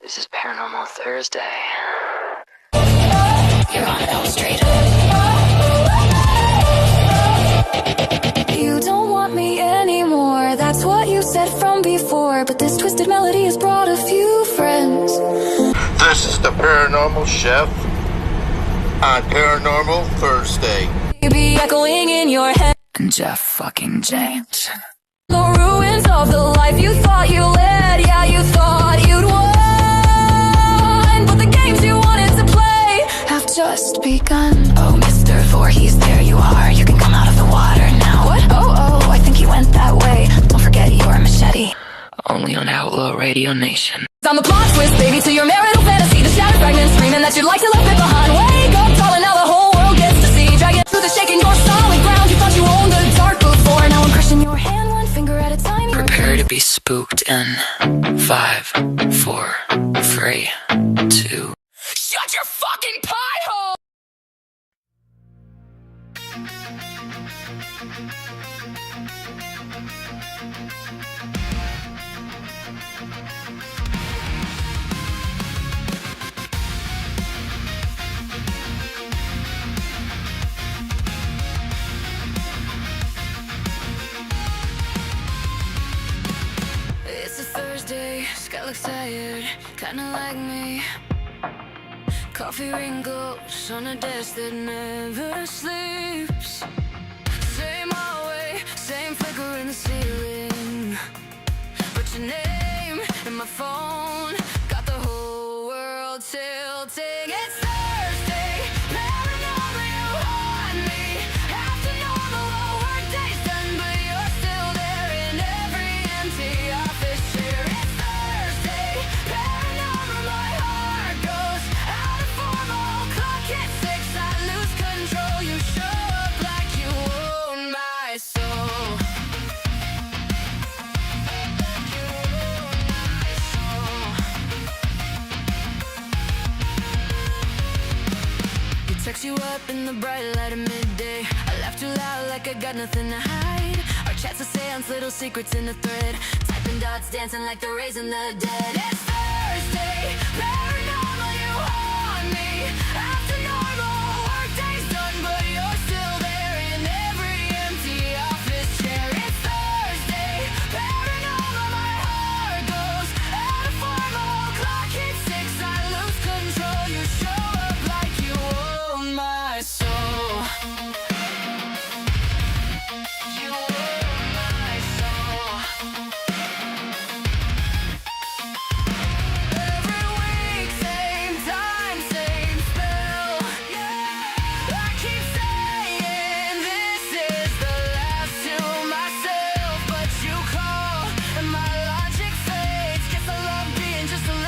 This is Paranormal Thursday. You're on Elm Street. You don't want me anymore, that's what you said from before. But this twisted melody has brought a few friends. This is the Paranormal Chef on Paranormal Thursday. Be echoing in your head. Jeff fucking James. The ruins of the life you thought you led. Yeah, you thought you'd won, but the games you wanted to play have just begun. Oh, Mr. Voorhees, there you are. You can come out of the water now. What? Oh, I think you went that way. Don't forget your machete. Only on Outlaw Radio Nation. I'm the plot twist, baby, to your marital fantasy. The shattered fragment screaming that you'd like to left it behind. Wake up, darling, now the whole world gets to see. Dragging through the shaking your solid ground. You thought you owned the dark before. Now I'm crushing your hand one finger at a time. Prepare to be spooked in 5, 4, 3, 2. Shut your fucking pie hole! It's a Thursday, Scott looks tired, kinda like me. Coffee wrinkles on a desk that never sleeps. Same hallway, same flicker in the ceiling. But your name and my phone got the whole world tilting. It's Thursday, paranormal, you haunt me. After normal, all work day's done, but you're still there in every empty office chair. It's Thursday, paranormal, my heart goes out of formal. Clock hits 6, I lose control. You show up like you own my soul. You own my soul. He texts you up in the bright light of midday. I laugh too loud like I got nothing to hide. Our chats a seance, little secrets in a thread. Typing dots, dancing like the rays in the dead. It's Thursday, paranormal, you haunt me. After normal, work day's done, but you're still there in every empty office chair. It's Thursday, paranormal, my heart goes out of formal. Clock hits 6, I lose control. You show up like you own my soul. You own my soul. Every week, same time, same spell. I keep saying this is the last to myself, but you call and my logic fades. Guess I love being just a little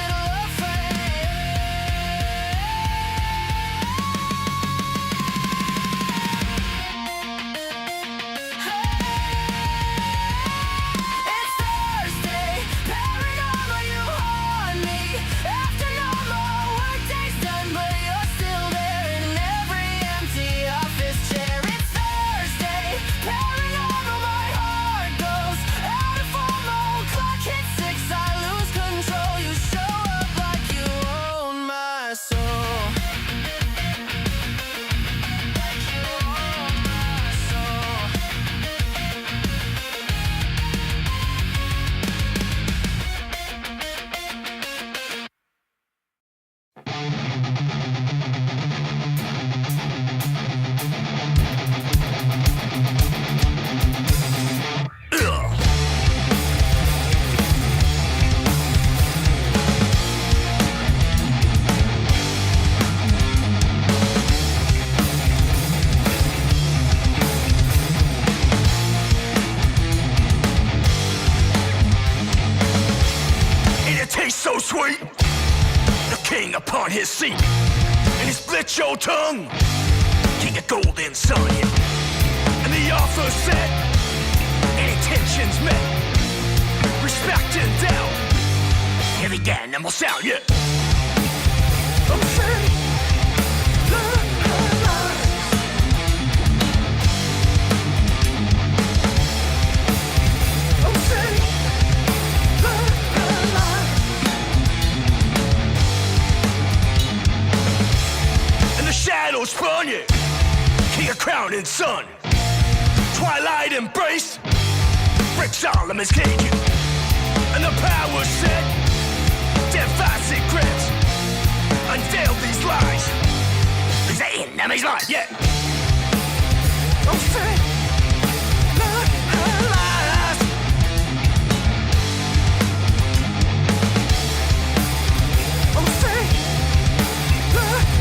It's Thursday, paranormal, you haunt me. After normal, work day's done, but you're still there in every empty office chair. It's Thursday, paranormal, my heart goes out of formal. Clock hits 6, I lose control. You show up like you own my soul. Like you own my soul. And it tastes so sweet. The king upon his seat, and he split your tongue. King of golden sun, and the offer set, and intentions met. Respect and doubt, every animal sound, yeah. I'm saying, I'm saying, upon you, king of crown and sun. Twilight embrace, break Solomon's cage, and the power set, defy secrets, unveil these lies. These are enemies lies, yeah. Oh, say, lies. Oh, say, lies.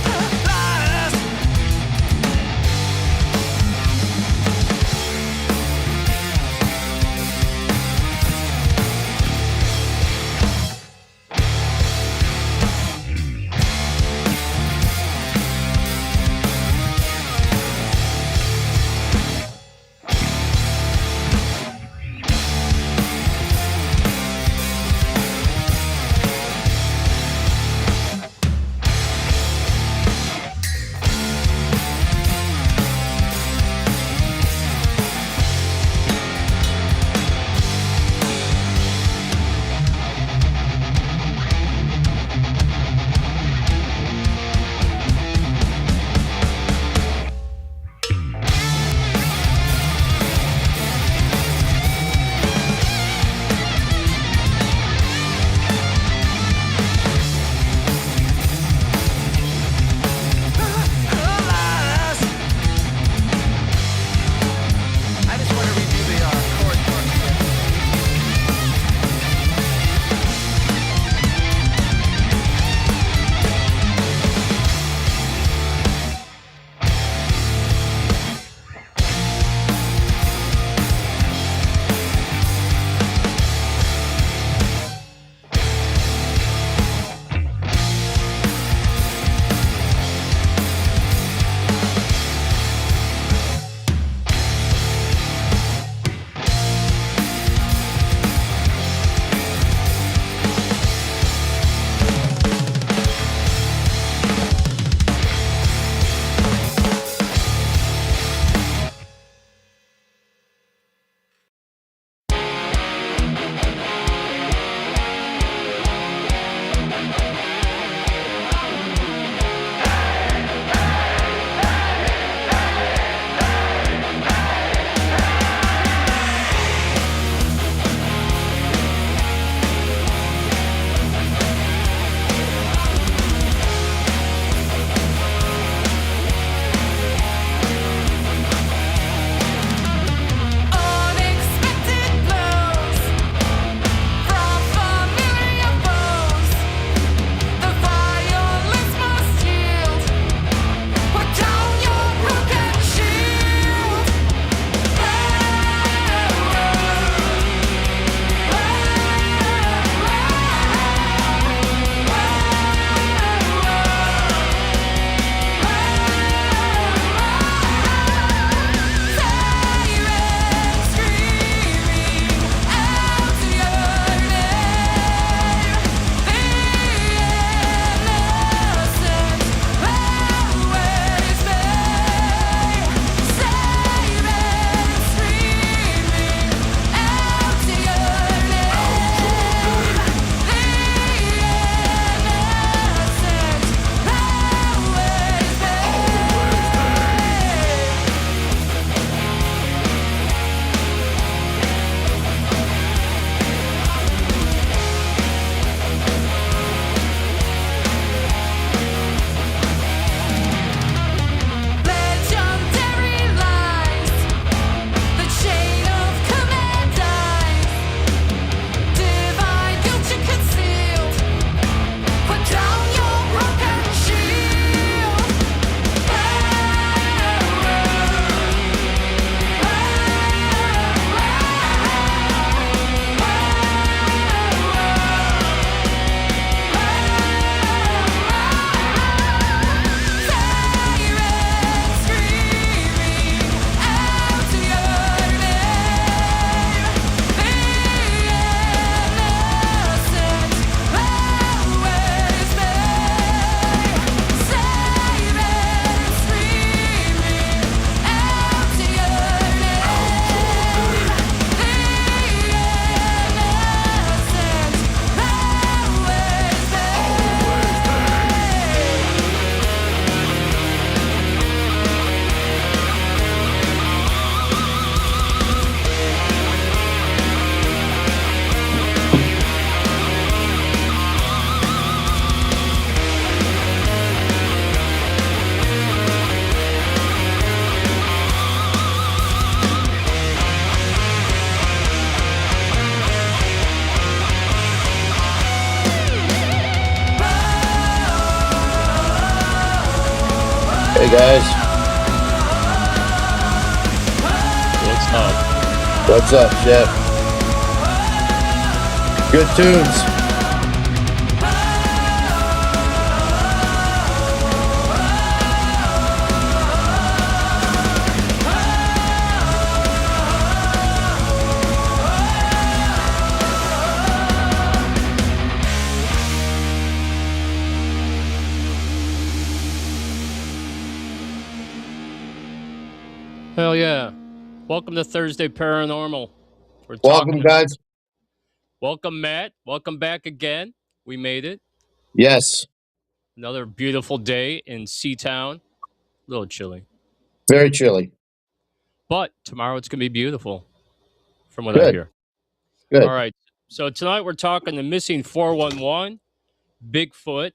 Hey guys, What's up? what's up, Chef? Good tunes. Hell yeah. Welcome to Thursday Paranormal. We're Welcome, talking. guys. Welcome, Matt. Welcome back again. We made it. Yes, Another beautiful day in Seatown. A little chilly. very chilly. But tomorrow it's going to be beautiful, from what I Good, hear. All good. right. So tonight we're talking the missing 411, Bigfoot,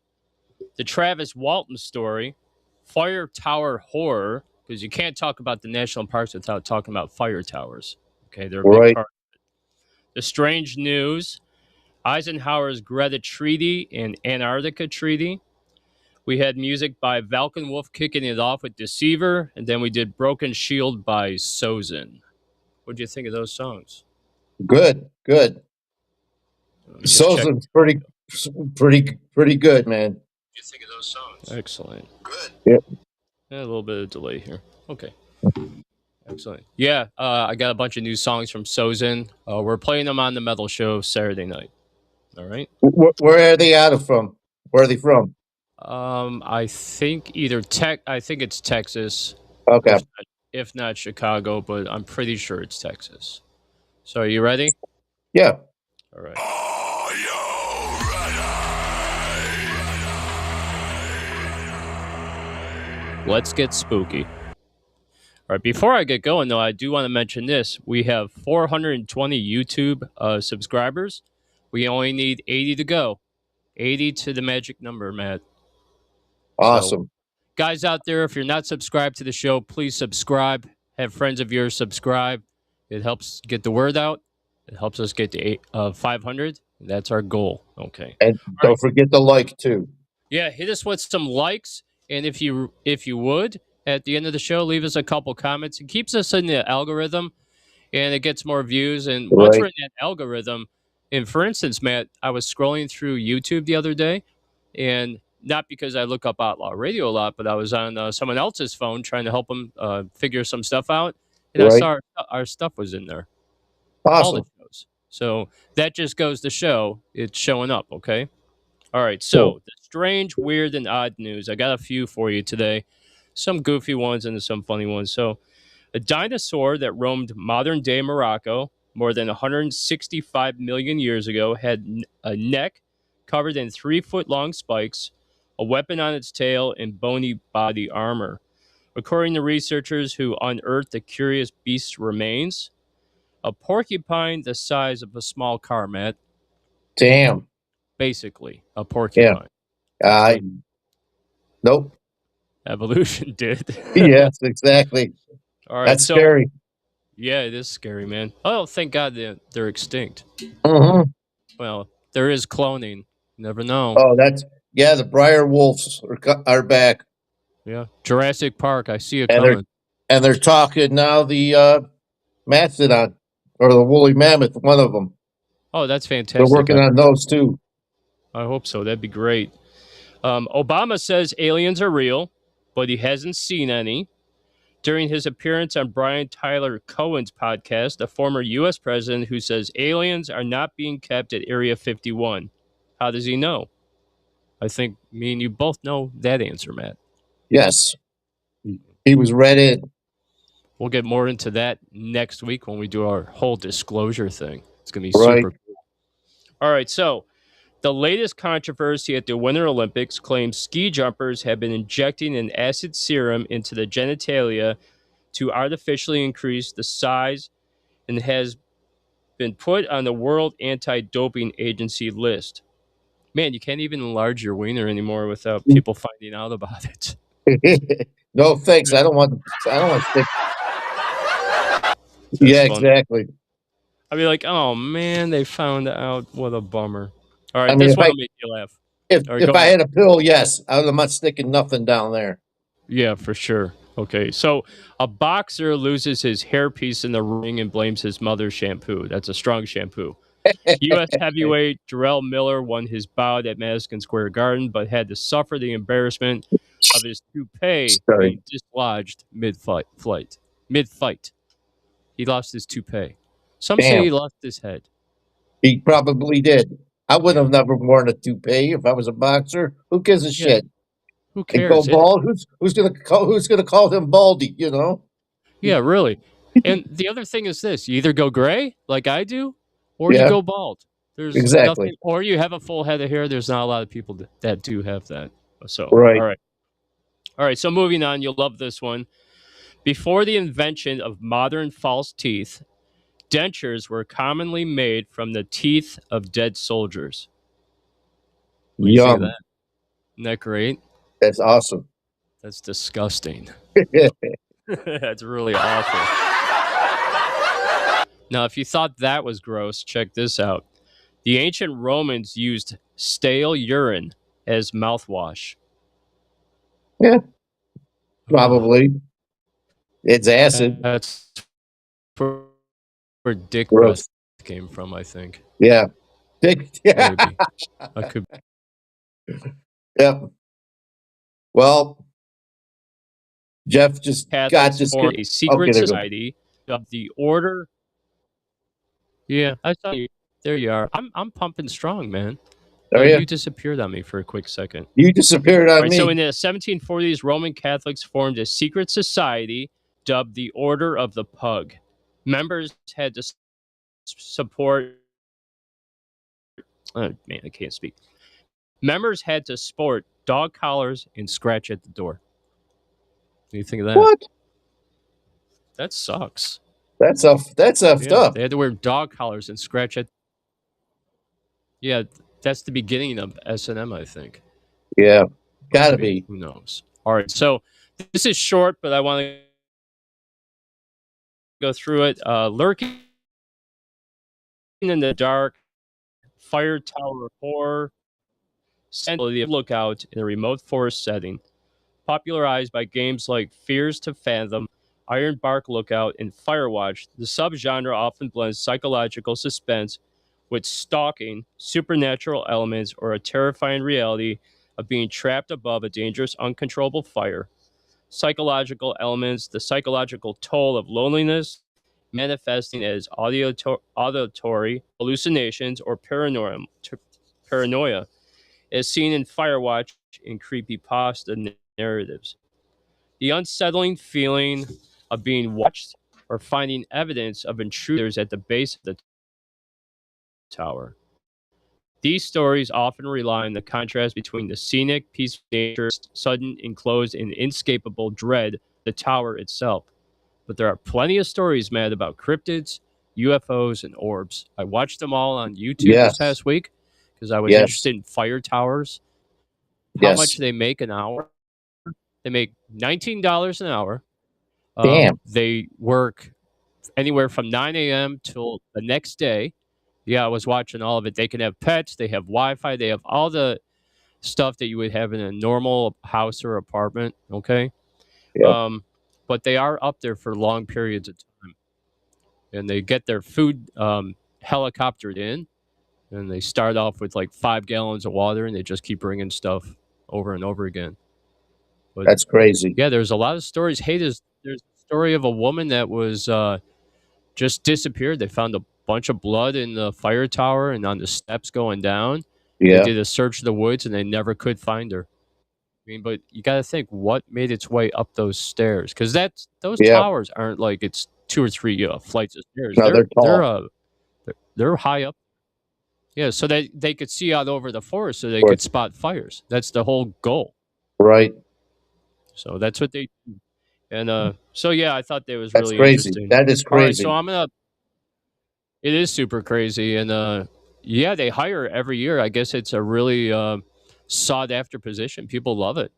the Travis Walton story, Fire Tower horror, because you can't talk about the national parks without talking about fire towers. Okay, they're a big Right. part. The strange news, Eisenhower's Greta Treaty and Antarctica Treaty. We had music by Valken Wolf kicking it off with Deceiver, and then we did Broken Shield by Sozin. What do you think of those songs? Good, good. Let me just check. Sozin's pretty good, man. What do you think of those songs? Excellent. Good. Yep. Yeah, a little bit of delay here. Okay. Excellent. Yeah, I got a bunch of new songs from Sozin. We're playing them on the Metal Show Saturday night. All right. Where are they out of from? Where are they from? I think I think it's Texas. Okay. If not Chicago, but I'm pretty sure it's Texas. So are you ready? Yeah. All right. Let's get spooky. All right, before I get going, though, I do want to mention this. We have 420 YouTube subscribers. We only need 80 to go. 80 to the magic number, Matt. Awesome. So, guys out there, if you're not subscribed to the show, please subscribe. Have friends of yours subscribe. It helps get the word out. It helps us get to 500. That's our goal. Okay. And don't forget the like too. Yeah, hit us with some likes, and if you would, at the end of the show, leave us a couple comments. It keeps us in the algorithm, and it gets more views. And once Right. we're in that algorithm, and for instance, Matt, I was scrolling through YouTube the other day, and not because I look up Outlaw Radio a lot, but I was on someone else's phone trying to help them figure some stuff out, and I Right. saw our stuff was in there. All the Awesome. shows. So that just goes to show it's showing up, okay? All right, so Cool. the strange, weird, and odd news. I got a few for you today. Some goofy ones and some funny ones. So, a dinosaur that roamed modern day Morocco more than 165 million years ago had a neck covered in 3-foot long spikes, a weapon on its tail, and bony body armor. According to researchers who unearthed the curious beast's remains, a porcupine the size of a small car, Matt. Damn. Basically, a porcupine. I nope. Evolution did. Yes, exactly. All right, That's so scary. yeah, it is scary, man. Oh, thank God they're extinct. Mm-hmm. Well, there is cloning. You never know. Oh, the Briar Wolves are back, Yeah, Jurassic Park. I see it and coming. they're talking now the mastodon or the woolly mammoth. One of them. Oh, that's They're fantastic. working on those too. I hope so. That'd be great. Obama says aliens are real, but he hasn't seen any. During his appearance on Brian Tyler Cohen's podcast, a former U.S. president who says aliens are not being kept at Area 51. How does he know? I think me and you both know that answer, Matt. Yes, he was read in. We'll get more into that next week when we do our whole disclosure thing. It's going to be Right. super cool. All right, so the latest controversy at the Winter Olympics claims ski jumpers have been injecting an acid serum into the genitalia to artificially increase the size and has been put on the World Anti-Doping Agency list. Man, you can't even enlarge your wiener anymore without people finding out about it. No thanks. I don't want stick. That's Yeah, funny. exactly. I'd be like, oh man, they found out. What a bummer. All right, I mean, this if one I will make you laugh. if All right, if go I ahead. had a pill, yes, I'm not sticking nothing down there. Yeah, for sure. Okay, so a boxer loses his hairpiece in the ring and blames his mother's shampoo. That's a strong shampoo. U.S. heavyweight Jarrell Miller won his bout at Madison Square Garden, but had to suffer the embarrassment of his toupee Sorry. being dislodged mid-fight. He lost his toupee. Some say he Damn. lost his head. He probably did. I would Yeah, have never worn a toupee if I was a boxer. Who gives a yeah. shit? Who And go cares? bald? Who's gonna call him baldy? You know? Yeah, really. And the other thing is this: you either go gray like I do, or you Yeah, go bald. There's exactly. nothing, or you have a full head of hair. There's not a lot of people that do have that. So, Right. all right. So moving on, you'll love this one. Before the invention of modern false teeth, dentures were commonly made from the teeth of dead soldiers. What do you think of Yum. that? Isn't that great? That's awesome. That's disgusting. That's really awful. Now, if you thought that was gross, check this out. The ancient Romans used stale urine as mouthwash. Yeah, Ugh, probably. It's acid. that's where, where dick breath Gross. came from, I think. Yeah. Yeah. Maybe. I could. Yep. Well, Jeff just got Catholics this. formed a Okay, secret there you go. society of the Order. Yeah, I saw you. There you are. I'm pumping strong, man. Are You you? disappeared on me for a quick second. You disappeared All on right, so me. in the 1740s, Roman Catholics formed a secret society dubbed the Order of the Pug. Members had to support. Oh, man, I can't speak. Members had to sport dog collars and scratch at the door. What do you think of that? What? That sucks. That's effed Yeah, up. they had to wear dog collars and scratch at. Yeah, that's the beginning of S&M, I think. Yeah. Gotta Maybe. be. Who knows? All right, so this is short, but I want to go through it. Lurking in the dark, fire tower horror, sensibility of lookout in a remote forest setting, popularized by games like Fears to Fathom, Iron Bark Lookout, and Firewatch. The subgenre often blends psychological suspense with stalking, supernatural elements, or a terrifying reality of being trapped above a dangerous, uncontrollable fire. Psychological elements, the psychological toll of loneliness, manifesting as auditory hallucinations or paranoia, as seen in Firewatch and creepypasta narratives. The unsettling feeling of being watched or finding evidence of intruders at the base of the tower. These stories often rely on the contrast between the scenic, peaceful nature, sudden, enclosed, and inescapable dread of the tower itself. But there are plenty of stories, Matt, about cryptids, UFOs, and orbs. I watched them all on YouTube this Yes. past week because I was Yes. interested in fire towers, how much Yes. they make an hour. They make $19 an hour. Damn. They work anywhere from 9 a.m. till the next day. Yeah, I was watching all of it. They can have pets, they have Wi Fi, they have all the stuff that you would have in a normal house or apartment. Okay. Yep. Um, but they are up there for long periods of time. And they get their food helicoptered in. And they start off with like 5 gallons of water and they just keep bringing stuff over and over again. But That's crazy. yeah, there's a lot of stories. Hey, there's a story of a woman that was just disappeared. They found a bunch of blood in the fire tower and on the steps going down. They Yeah. did a search of the woods and they never could find her. I mean, but you got to think what made its way up those stairs because those Yeah. towers aren't like it's 2 or 3 flights of stairs. No, they're tall. They're high up. Yeah, so they could see out over the forest, so they Of could course. spot fires. That's the whole goal. Right. So that's what they do. And so yeah, I thought that was That's really crazy. interesting. That is All right, so crazy. I'm gonna. It is super crazy, and yeah, they hire every year. I guess it's a really sought after position. People love it.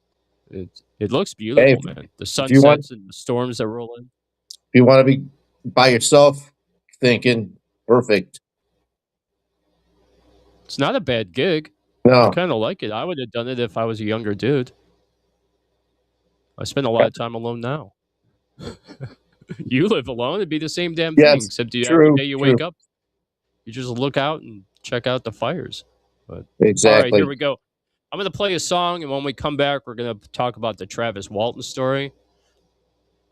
It looks Hey, beautiful, man. The if you want sunsets and the storms that roll in. if you want to be by yourself thinking, perfect. It's not a bad gig. I No. kind of like it. I would have done it if I was a younger dude. I spend a lot of time alone now. You live alone. It'd be the same damn thing, Yes, except every true, day you true. wake up, you just look out and check out the fires. But all right, Exactly. here we go. I'm going to play a song, and when we come back, we're going to talk about the Travis Walton story.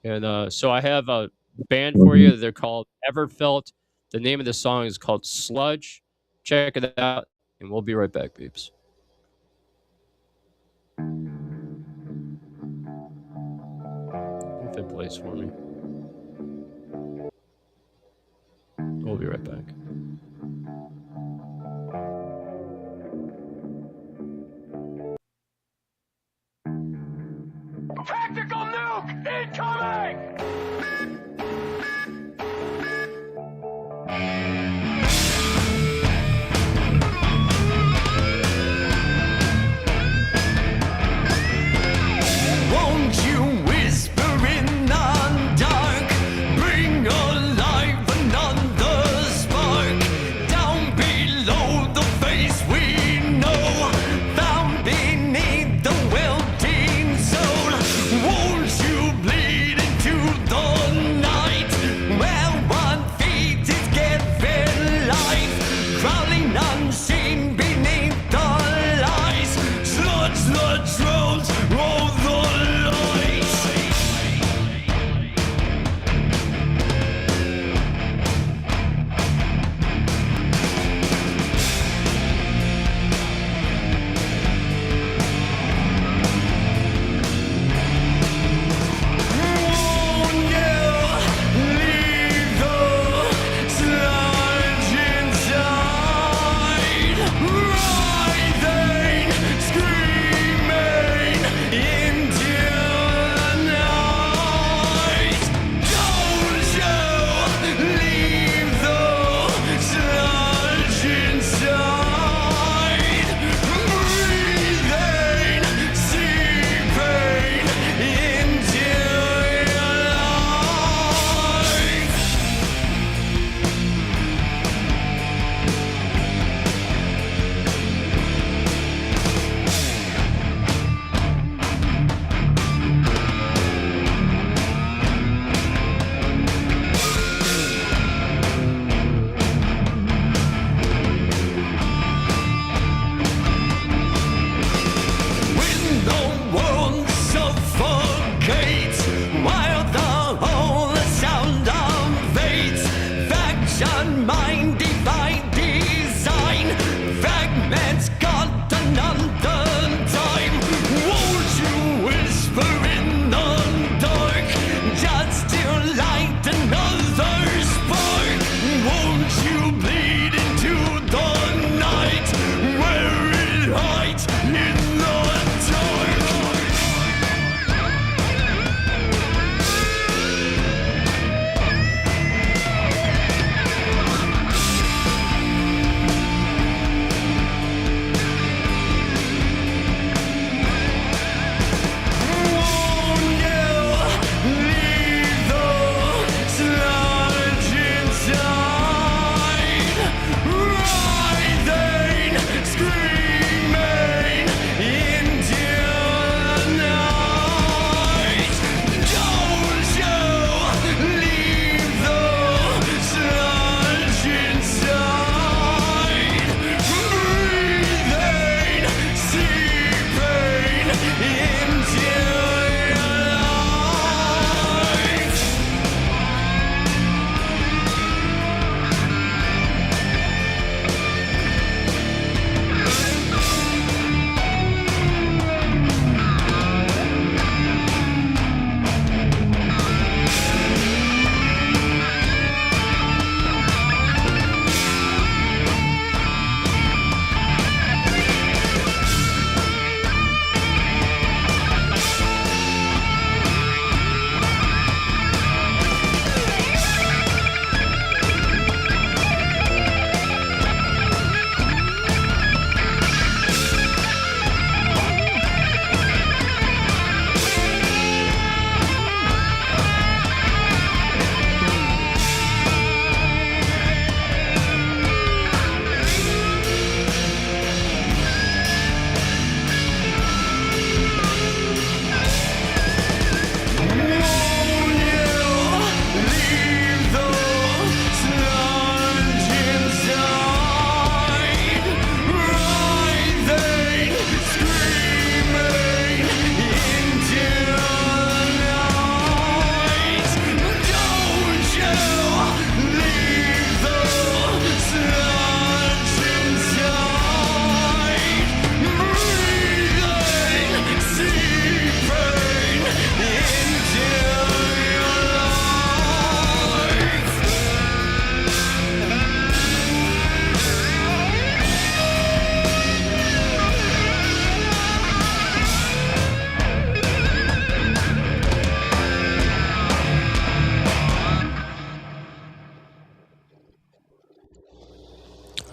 And so I have a band for you. They're called Everfelt. The name of the song is called Sludge. Check it out, and we'll be right back, peeps. If it plays for me. We'll be right back. Tactical nuke incoming! Won't you whisper in the dark? Bring alive another spark. Down below the face we know, found beneath the welting soul. Won't you bleed into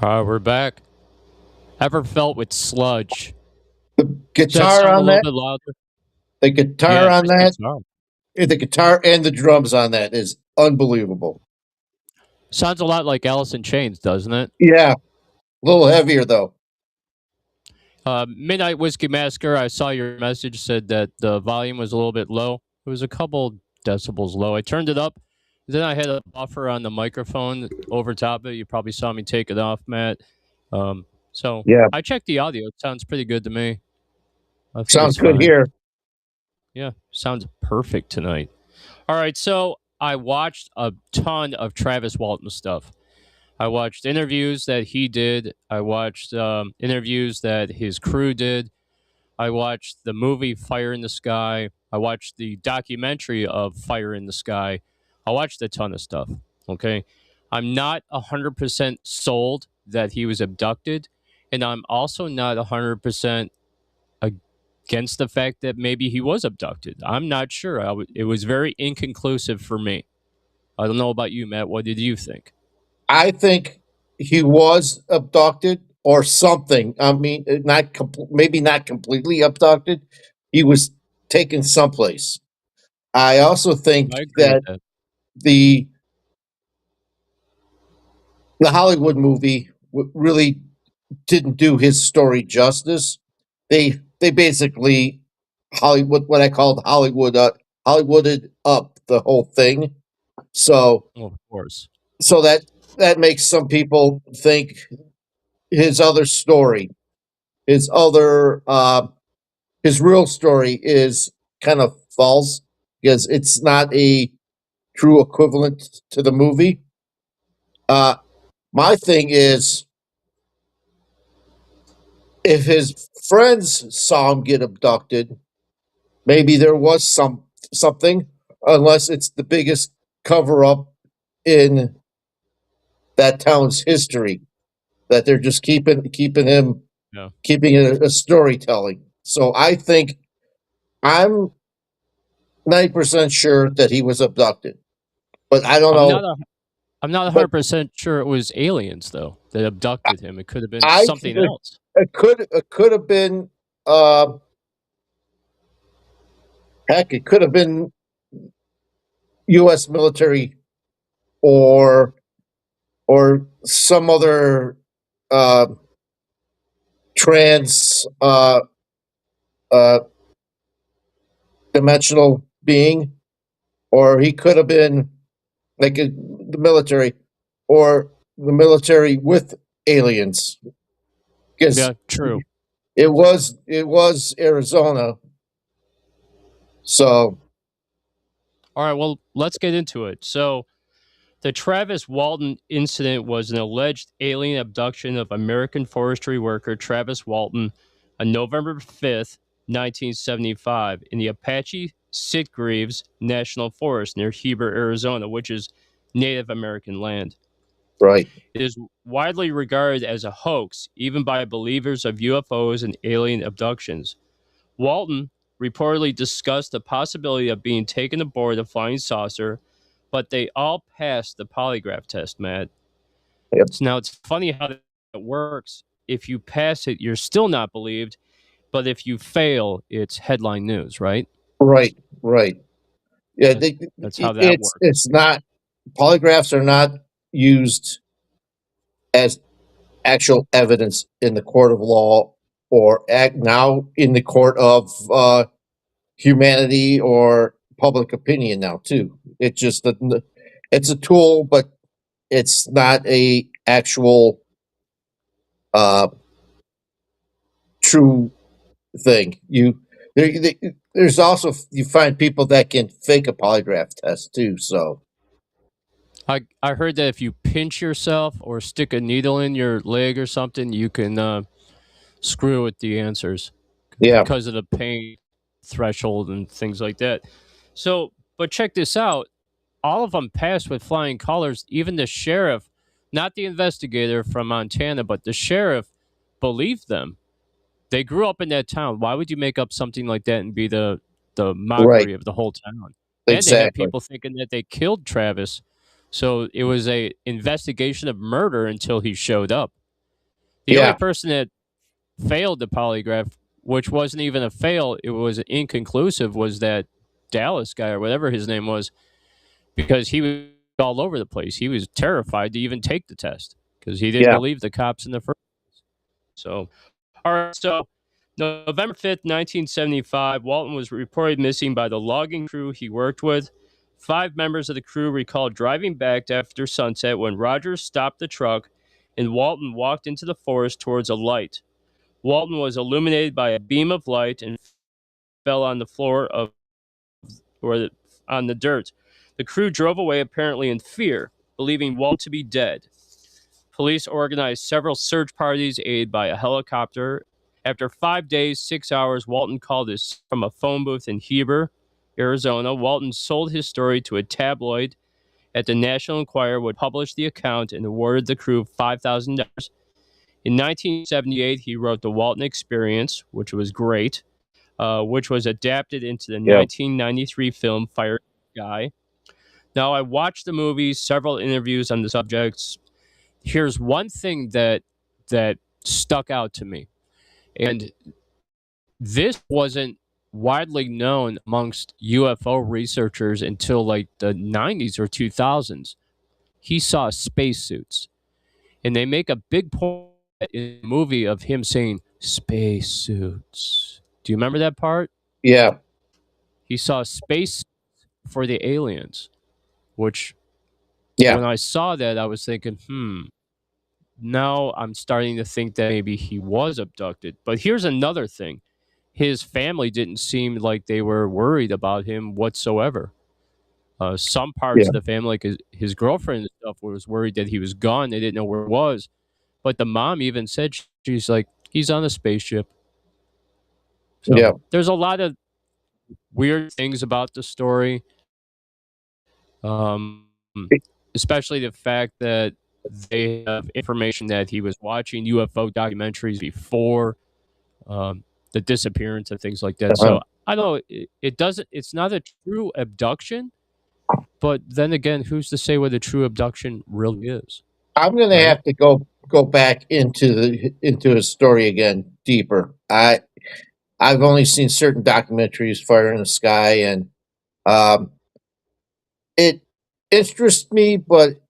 We're back. Ever felt with sludge? The Does that guitar sound a on little that, bit louder? the guitar Yeah, on just that, guitar. the guitar and the drums on that is unbelievable. Sounds a lot like Alice in Chains, doesn't it? Yeah, a little heavier though. Midnight Whiskey Massacre, I saw your message said that the volume was a little bit low. It was a couple decibels low. I turned it up. Then I had a buffer on the microphone over top of it. You probably saw me take it off, Matt. So Yeah, I checked the audio. It sounds pretty good to me. I think sounds it's good fine. here. Yeah, sounds perfect tonight. All right, so I watched a ton of Travis Walton stuff. I watched interviews that he did. I watched interviews that his crew did. I watched the movie Fire in the Sky. I watched the documentary of Fire in the Sky. I watched a ton of stuff. Okay. I'm not 100% sold that he was abducted. And I'm also not 100% against the fact that maybe he was abducted. I'm not sure. It was very inconclusive for me. I don't know about you, Matt. What did you think? I think he was abducted or something. I mean, maybe not completely abducted. He was taken someplace. I also think I agree with that that. the the Hollywood movie really didn't do his story justice. They basically Hollywood, what I called Hollywooded up the whole thing. So Well, of course. so that makes some people think his other story, his other his real story is kind of false because it's not a true equivalent to the movie. Uh, my thing is, if his friends saw him get abducted, maybe there was something, unless it's the biggest cover up in that town's history that they're just Yeah. keeping it a storytelling. So I think I'm 90% sure that he was abducted, but I don't I'm not know. a I'm not But 100% sure it was aliens though that abducted him. It could have been I something else. it could have been uh, heck, it could have been U.S. military or some other uh, trans uh, dimensional being, or he could have been like the military, or the military with aliens, because Yeah, true. it was Arizona. So All right, well, let's get into it. So, the Travis Walton incident was an alleged alien abduction of American forestry worker Travis Walton on November 5th, 1975, in the Apache Sitgreaves National Forest near Heber, Arizona, which is Native American land. right, It is widely regarded as a hoax, even by believers of UFOs and alien abductions. Walton reportedly discussed the possibility of being taken aboard a flying saucer, but they all passed the polygraph test, Matt. yep, So now it's funny how that works. If you pass it, you're still not believed, but if you fail, it's headline news, right? right, right. Yeah, That, that's how that works. it's not, polygraphs are not used as actual evidence in the court of law, or act now in the court of humanity or public opinion now too. It's a tool, but it's not a actual uh, true thing. There's also, you find people that can fake a polygraph test too. So I heard that if you pinch yourself or stick a needle in your leg or something, you can screw with the answers yeah, because of the pain threshold and things like that. So, but check this out. All of them passed with flying colors. Even the sheriff, not the investigator from Montana, but the sheriff believed them. They grew up in that town. Why would you make up something like that and be the right, mockery of the whole town? And they had exactly, people thinking that they killed Travis. So it was a investigation of murder until he showed up. The only Yeah. person that failed the polygraph, which wasn't even a fail, it was inconclusive, was that Dallas guy or whatever his name was, because he was all over the place. He was terrified to even take the test because he didn't Yeah. believe the cops in the first. So, all right. So, November 5th, 1975, Walton was reported missing by the logging crew he worked with. 5 members of the crew recalled driving back after sunset when Rogers stopped the truck and Walton walked into the forest towards a light. Walton was illuminated by a beam of light and fell on the floor of or on the dirt. The crew drove away apparently in fear, believing Walton to be dead. Police organized several search parties aided by a helicopter. After 5 days, 6 hours, Walton called us from a phone booth in Heber, Arizona. Walton sold his story to a tabloid at the National Enquirer, would publish the account and awarded the crew $5,000. In 1978, he wrote The Walton Experience, which was great, which was adapted into the Yeah. 1993 film Fire Guy. Now, I watched the movie, several interviews on the subjects. Here's one thing that stuck out to me, and this wasn't widely known amongst UFO researchers until like the 90s or 2000s. He saw spacesuits, and they make a big point in the movie of him saying spacesuits. Do you remember that part? Yeah. He saw space for the aliens, which Yeah. when I saw that, I was thinking, now I'm starting to think that maybe he was abducted. But here's another thing. His family didn't seem like they were worried about him whatsoever. Some parts Yeah. of the family, like his girlfriend and stuff, was worried that he was gone. They didn't know where he was. But the mom even said, she's like, he's on a spaceship. Yeah. So there's a lot of weird things about the story, um, especially the fact that they have information that he was watching UFO documentaries before the disappearance and things like that. Uh-huh. So I don't know. It doesn't. It's not a true abduction, but then again, who's to say what a true abduction really is? I'm gonna Right? have to go back into his story again deeper. I've only seen certain documentaries, Fire in the Sky, and um, it interests me, but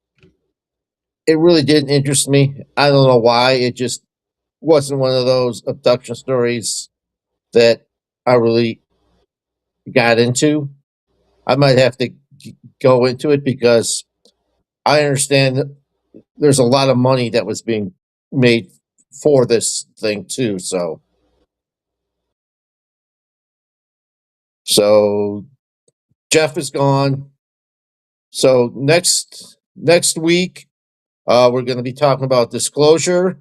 it really didn't interest me. I don't know why. It just wasn't one of those abduction stories that I really got into. I might have to go into it because I understand that there's a lot of money that was being made for this thing too. So Jeff is gone. So next week, we're going to be talking about disclosure,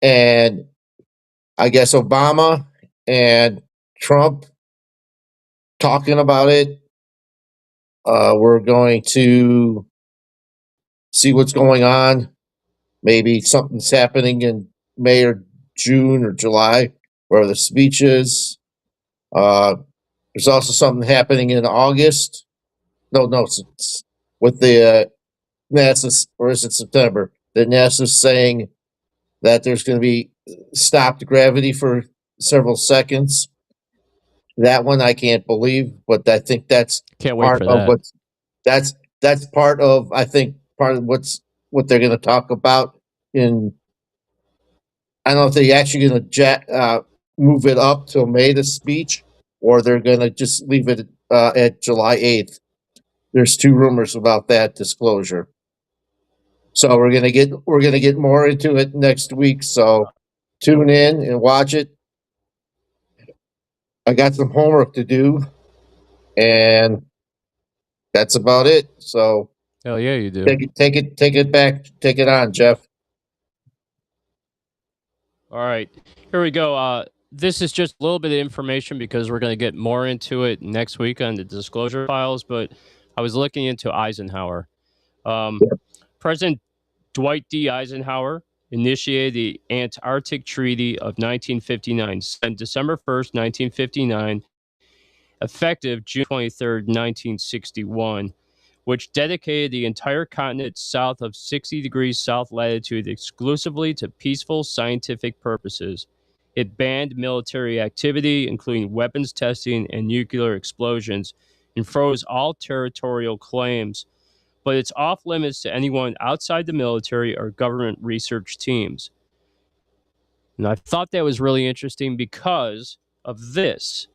and I guess Obama and Trump talking about it. We're going to see what's going on. Maybe something's happening in May or June or July, where the speech is. There's also something happening in August. No, it's with the NASA, or is it September? That NASA's saying that there's going to be stopped gravity for several seconds. That one I can't believe, but I think that's Can't wait part for of that. that's part of, I think, part of what they're going to talk about in. I don't know if they're actually going to move it up till May, the speech, or they're going to just leave it at July 8th. There's 2 rumors about that disclosure. So we're gonna get more into it next week. So tune in and watch it. I got some homework to do, and that's about it. So Hell yeah, you do. take it on, Jeff. All right, here we go. This is just a little bit of information because we're going to get more into it next week on the disclosure files. But I was looking into Eisenhower. Um, President Dwight D. Eisenhower initiated the Antarctic Treaty of 1959 on December 1st, 1959, effective June 23rd, 1961. which dedicated the entire continent south of 60 degrees south latitude exclusively to peaceful scientific purposes. It banned military activity, including weapons testing and nuclear explosions, and froze all territorial claims, but it's off limits to anyone outside the military or government research teams. And I thought that was really interesting because of this.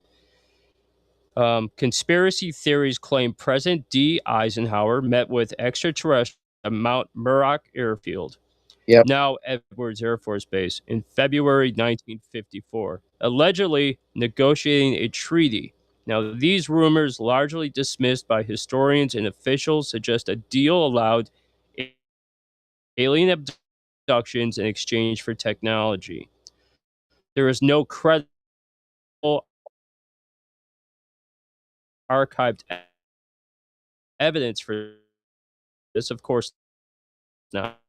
Conspiracy theories claim President D. Eisenhower met with extraterrestrials at Mount Muroc Airfield, Yep. now Edwards Air Force Base, in February 1954, allegedly negotiating a treaty. Now, these rumors, largely dismissed by historians and officials, suggest a deal allowed alien abductions in exchange for technology. There is no credible archived evidence for this, of course, not.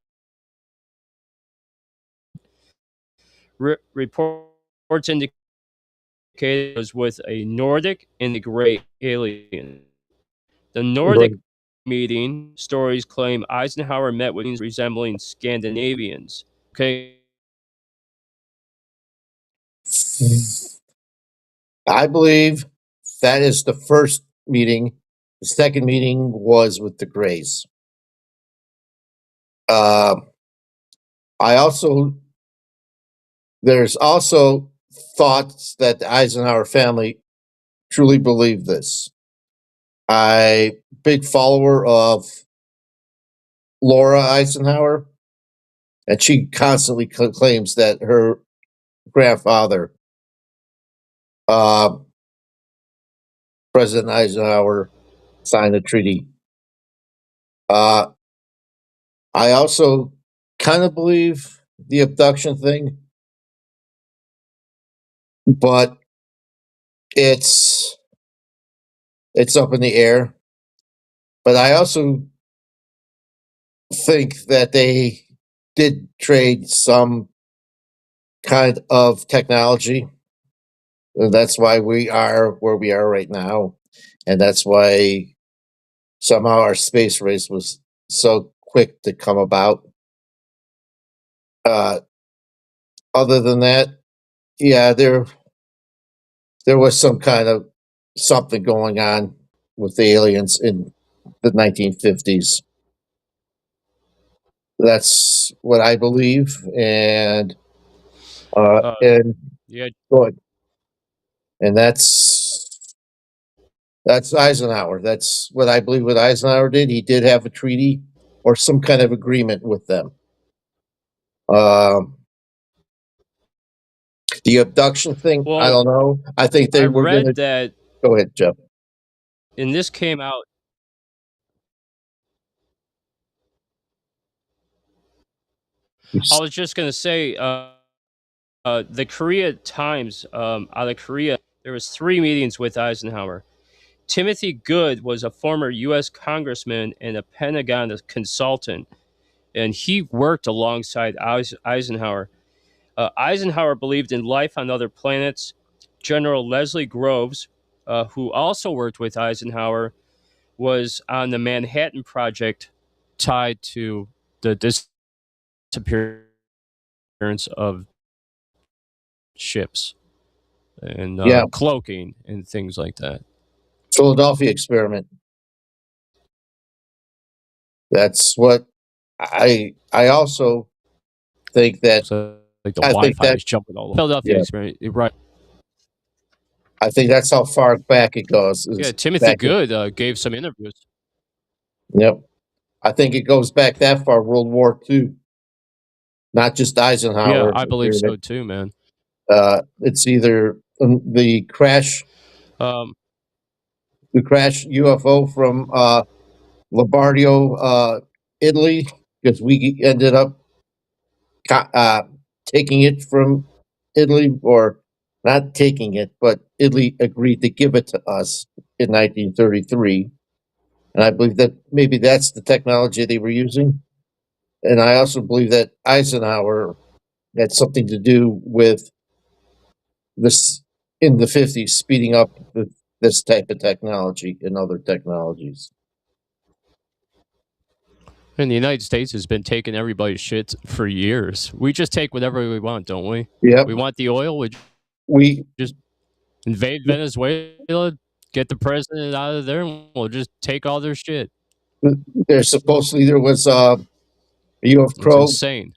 Reports indicate it was with a Nordic and a gray alien. The Nordic Right. meeting stories claim Eisenhower met with aliens resembling Scandinavians. Okay. I believe that is the first meeting. The second meeting was with the Greys. Uh, I also there's also thoughts that the Eisenhower family truly believed this. I big follower of Laura Eisenhower, and she constantly claims that her grandfather, uh, President Eisenhower, signed the treaty. Uh, I also kind of believe the abduction thing, but it's it's up in the air. But I also think that they did trade some kind of technology. And that's why we are where we are right now. And that's why somehow our space race was so quick to come about. Uh, other than that, yeah, there was some kind of something going on with the aliens in the 1950s. That's what I believe, Uh, and yeah, good. And that's Eisenhower. That's what I believe. What Eisenhower did, he did have a treaty or some kind of agreement with them. Um, the abduction thing, I well, don't know. I think I they were going read to that, go ahead, Jeff. and this came out. I was just going to say, the Korea Times, out of Korea, there was 3 meetings with Eisenhower. Timothy Good was a former U.S. congressman and a Pentagon consultant, and he worked alongside Eisenhower. Eisenhower believed in life on other planets. General Leslie Groves, who also worked with Eisenhower, was on the Manhattan Project, tied to the disappearance of ships and Yeah, cloaking and things like that. Philadelphia experiment. That's what I also think that So like the I think Wi-Fi that was jumping all over. Philadelphia yeah, experiment, right? I think that's how far back it goes. Yeah, Is Timothy back in, Good gave some interviews. yep. I think it goes back that far, World War II, not just Yeah, Eisenhower I believe so agreement. too, man. It's either Um, the crash UFO from Lombardio, Italy, because we ended up taking it from Italy, or not taking it, but Italy agreed to give it to us in 1933. And I believe that maybe that's the technology they were using. And I also believe that Eisenhower had something to do with this in the 50s, speeding up this type of technology and other technologies. And the United States has been taking everybody's shit for years. We just take whatever we want, don't we? Yep. We want the oil. We We just invade Venezuela, get the president out of there, and we'll just take all their shit. there's supposedly there was a It's UFO insane.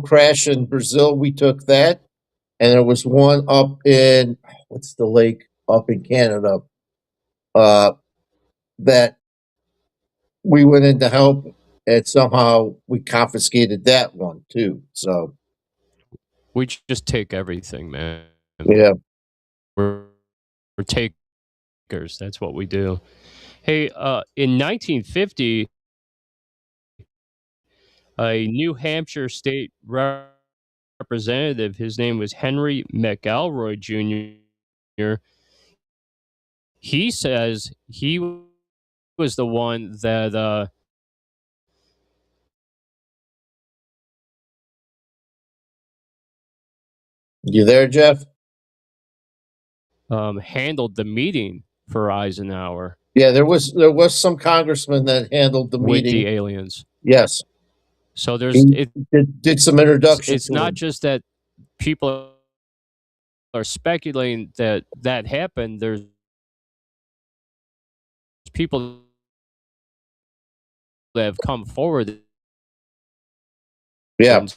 crash in Brazil. We took that, and there was one up in what's the lake up in Canada that we went in to help, and somehow we confiscated that one too. So We just take everything, man. yeah, We're takers. That's what we do. Hey, in 1950, a New Hampshire state representative, his name was Henry McElroy Jr. He says he was the one that you there, Jeff? handled the meeting for Eisenhower Yeah, there was some congressman that handled the with meeting. the aliens. Yes, So he did some introduction. it's to not him. just that people are speculating that that happened. There's people that have come forward Yeah, and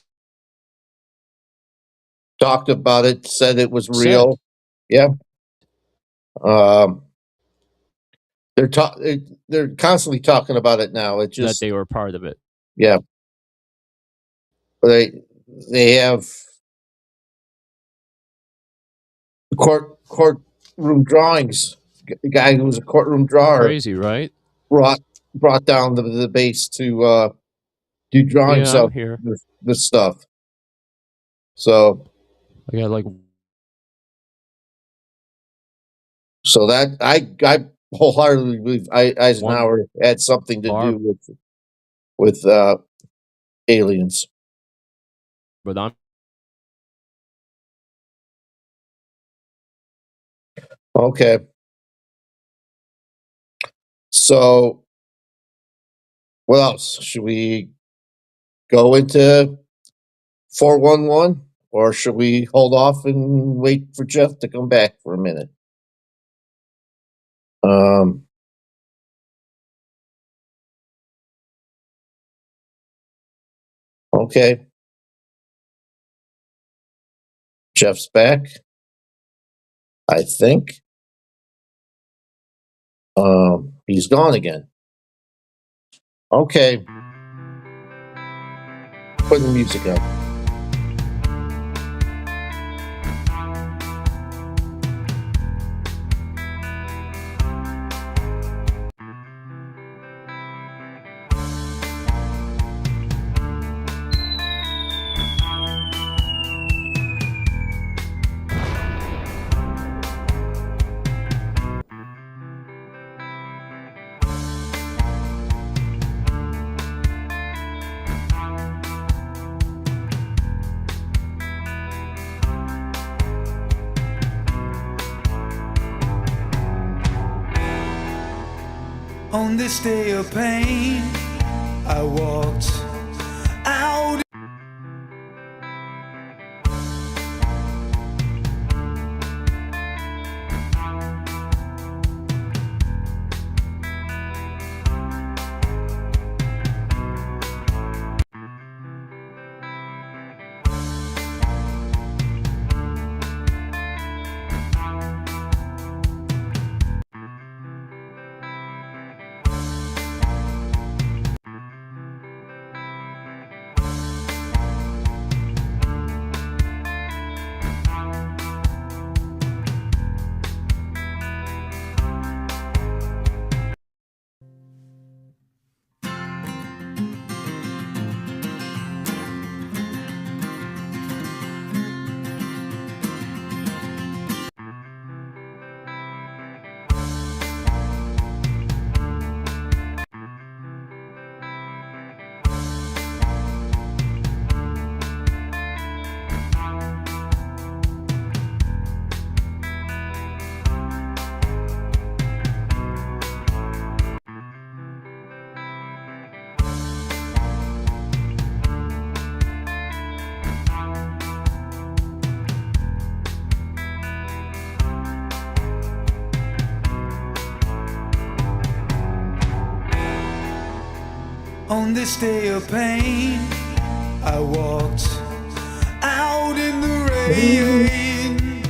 talked about it, said it was said real. Yeah, um, they're constantly talking about it now. It that just they were part of it. yeah, they they have courtroom drawings. The guy who was a courtroom drawer Crazy, right? brought down the base to do drawings Yeah, I'm of here. this stuff. So I got like so that I wholeheartedly believe Eisenhower had something to bar, do with aliens. but I'm Okay, so what else? Should we go into 411, or should we hold off and wait for Jeff to come back for a minute? Um, okay, Jeff's back, I think. He's gone again. Okay, put the music up. On this day of pain, I walked out. On this day of pain, I walked out in the rain.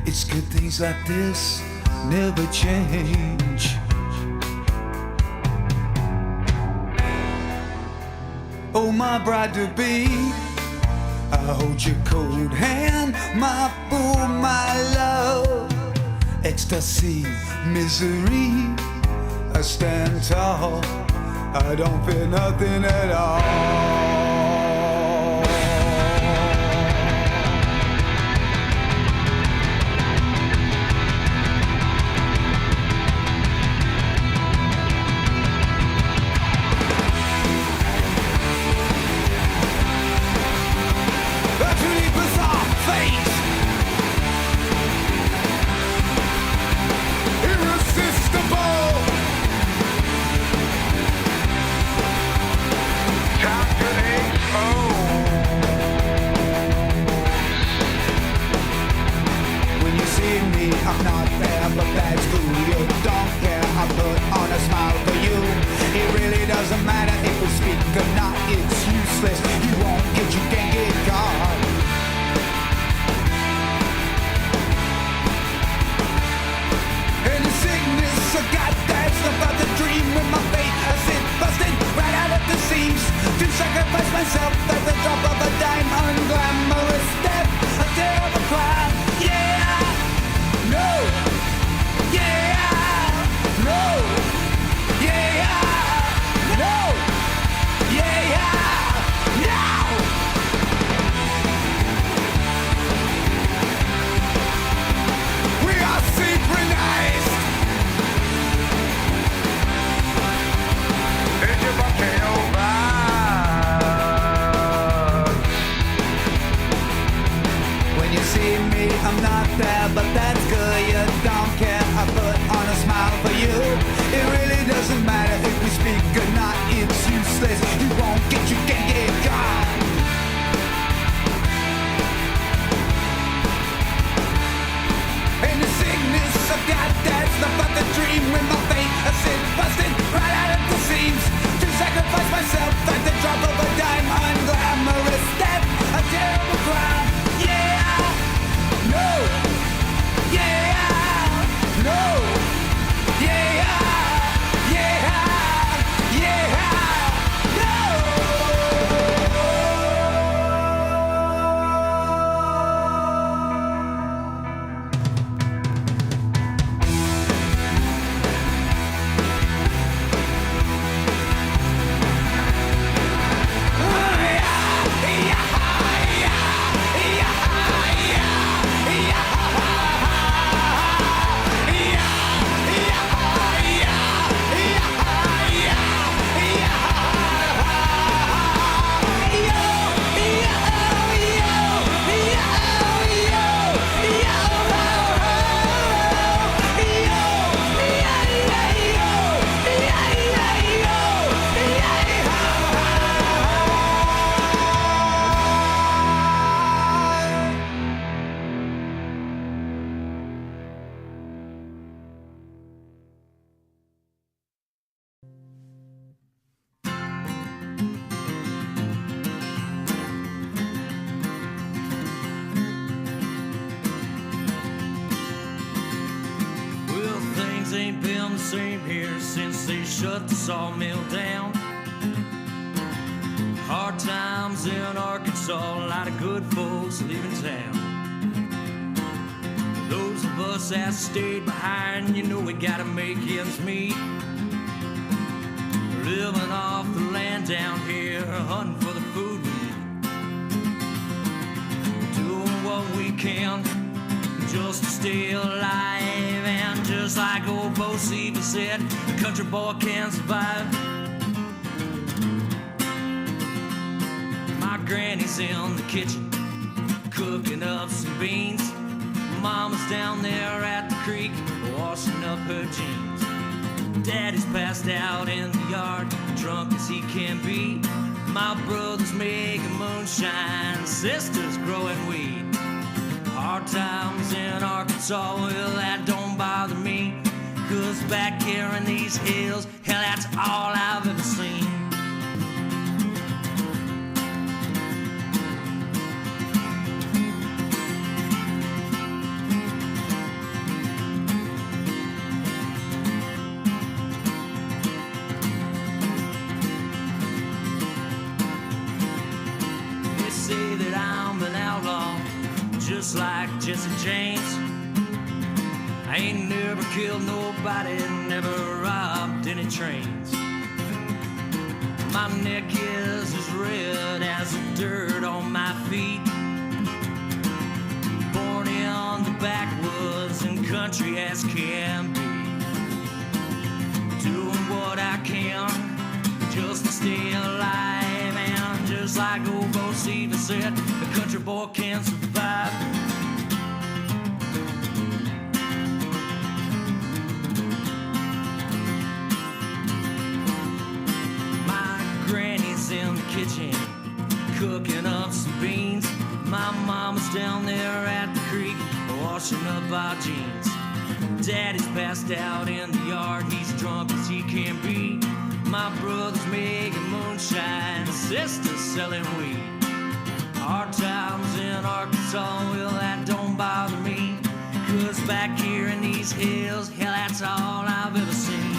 It's good things like this never change. Oh, my bride-to-be, I hold your cold hand, my fool, my love. Ecstasy, misery, I stand tall, I don't fear nothing at all. A truly bizarre fate, irresistible. When you see me, I'm not there, but that's cool. You don't care, I put on a smile for you. It really doesn't matter if we speak or not, it's useless. You won't get, you can't get caught. And the sickness I got, that's about the dream with my fate. I sit busted right out at the seams to sacrifice myself at the drop of a dime. Unglamorous death, a terrible crime. Yeah, no, yeah, no, yeah, no, yeah, no. We are synchronized. It's your volcano vibe. When you see me, I'm not there, but that's good. You don't care, I put on a smile for you. It really doesn't matter if we speak or not, it's useless. You won't get, you can't get caught. And the sickness I got, that's not but the dream with my fate. I sit busted right out at the seams to sacrifice myself at the drop of a dime. Unglamorous death, a terrible crime. Yeah, no, yeah, no, yeah, yeah, yeah, no. Well, things ain't been the same here since they shut the sawmill down. Hard times in Arkansas, a lot of good folks leaving town. Those of us that stayed behind, you know we gotta make ends meet. Living off the land down here, hunting for the food we eat. Doing what we can just to stay alive. And just like old Bo Seaver said, the country boy can survive. My granny's in the kitchen, cooking up some beans. Mama's down there at the creek, washing up her jeans. Daddy's passed out in the yard, drunk as he can be. My brother's making moonshine, sister's growing weed. Hard times in Arkansas, well, that don't bother me. 'Cause back here in these hills, hell, that's all I've ever seen. just like Jesse James. I ain't never killed nobody, never robbed any trains. My neck is as red as the dirt on my feet. Born in the backwoods and country as can be. Doing what I can just to stay alive. And just like old Bo Stevens said, a country boy can survive. Granny's in the kitchen cooking up some beans. My mama's down there at the creek washing up our jeans. Daddy's passed out in the yard, he's drunk as he can be. My brother's making moonshine, sister's selling weed. Hard times in Arkansas, well that don't bother me, 'cause back here in these hills, hell, that's all I've ever seen.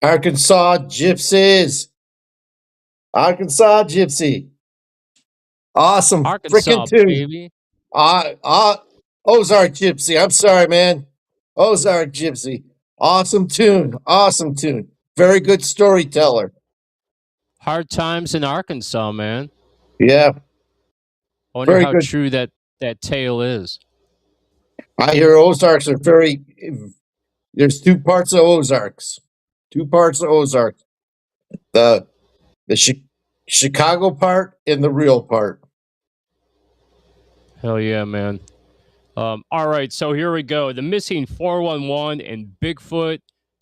Arkansas Gypsies. Arkansas Gypsy. Awesome freaking Arkansas, tune. baby. Ozark Gypsy. I'm sorry, man. Ozark Gypsy. Awesome tune. Awesome tune. Very good storyteller. Hard times in Arkansas, man. Yeah, I wonder very how good. true that tale is. I hear Ozarks are very. There's two parts of Ozarks. Two parts of Ozarks. The Chicago part and the real part. Hell yeah, man. All right, so here we go. The missing 411 and Bigfoot.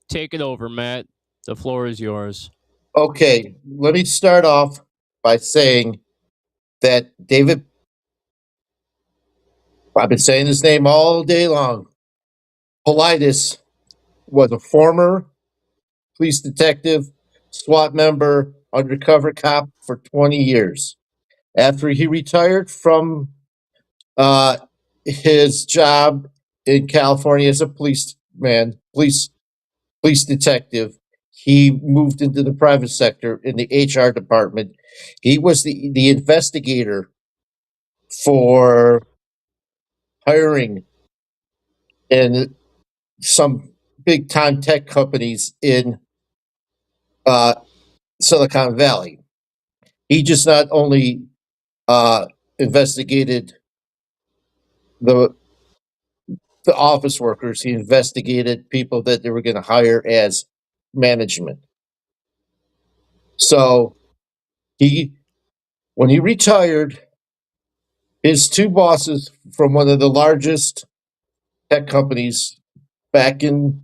Take it over, Matt. The floor is yours. Okay, let me start off by saying that David. I've been saying his name all day long. Politis was a former police detective, SWAT member, undercover cop for 20 years. After he retired from uh, his job in California as a police detective, he moved into the private sector in the HR department. He was the investigator for hiring in some big time tech companies in uh, Silicon Valley. He just not only investigated the the office workers, he investigated people that they were going to hire as management. So he, when he retired, his two bosses from one of the largest tech companies back in,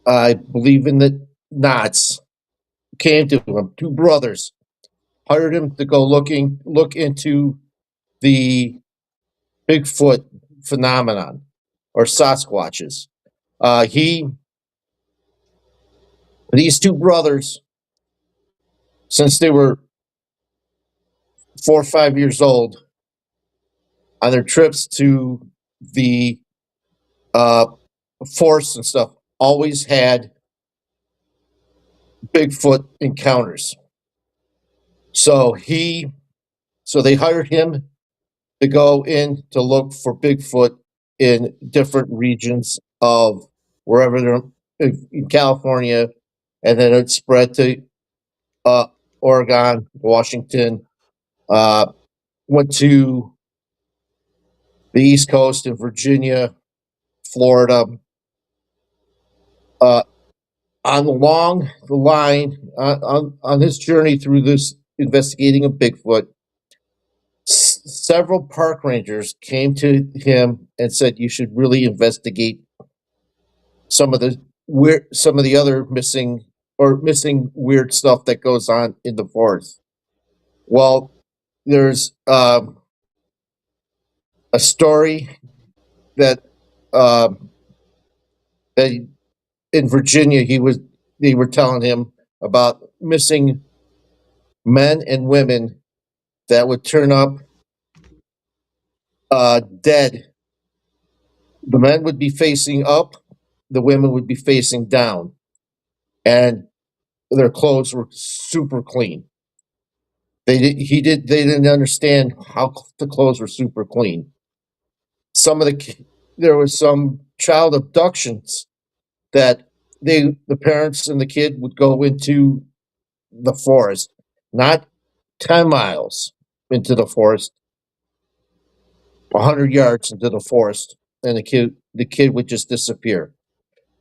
I believe, in the knots, came to him. Two brothers hired him to go look into the Bigfoot phenomenon or Sasquatches. He These two brothers, since they were 4 or 5 years old, on their trips to the uh, forest and stuff, always had Bigfoot encounters. So they hired him to go in to look for Bigfoot in different regions of wherever they're in California, and then it spread to Oregon, Washington, uh, went to the East Coast in Virginia, Florida. Uh, along the line, on his journey through this investigating of Bigfoot, several park rangers came to him and said, "You should really investigate some of the other missing weird stuff that goes on in the forest." Well, there's a story that um, that in Virginia, they were telling him about missing men and women that would turn up dead. The men would be facing up, the women would be facing down, and their clothes were super clean. They didn't understand how the clothes were super clean. There was some child abductions that the parents and the kid would go into the forest, not 10 miles into the forest, 100 yards into the forest, and the kid would just disappear.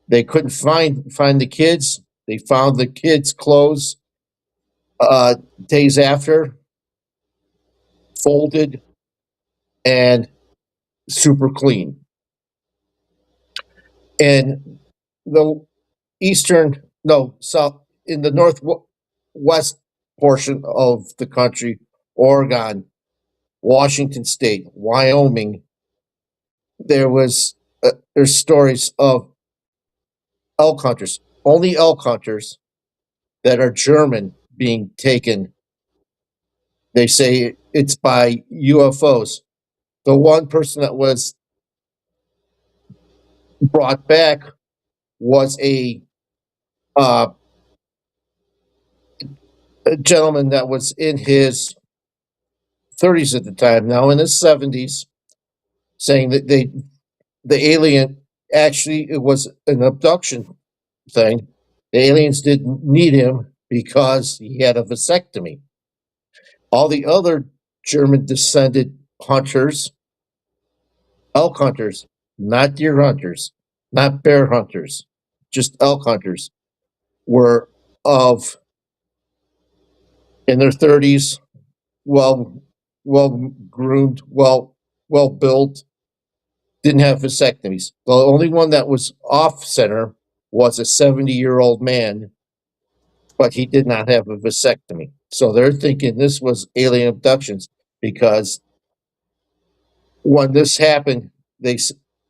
They couldn't find the kids. They found the kids' clothes days after, folded and super clean. In the south, in the northwest portion of the country, Oregon, Washington State, Wyoming, there's stories of elk hunters, only elk hunters that are German being taken. They say it's by UFOs. The one person that was brought back was uh, a gentleman that was in his 30s at the time, now in his 70s, saying that the alien actually it was an abduction thing. The aliens didn't need him because he had a vasectomy. All the other German descended hunters, elk hunters, not deer hunters, not bear hunters, just elk hunters, were of in their 30s, well well groomed, well built, didn't have vasectomies. The only one that was off center was a 70-year-old man, but he did not have a vasectomy. So they're thinking this was alien abductions because when this happened,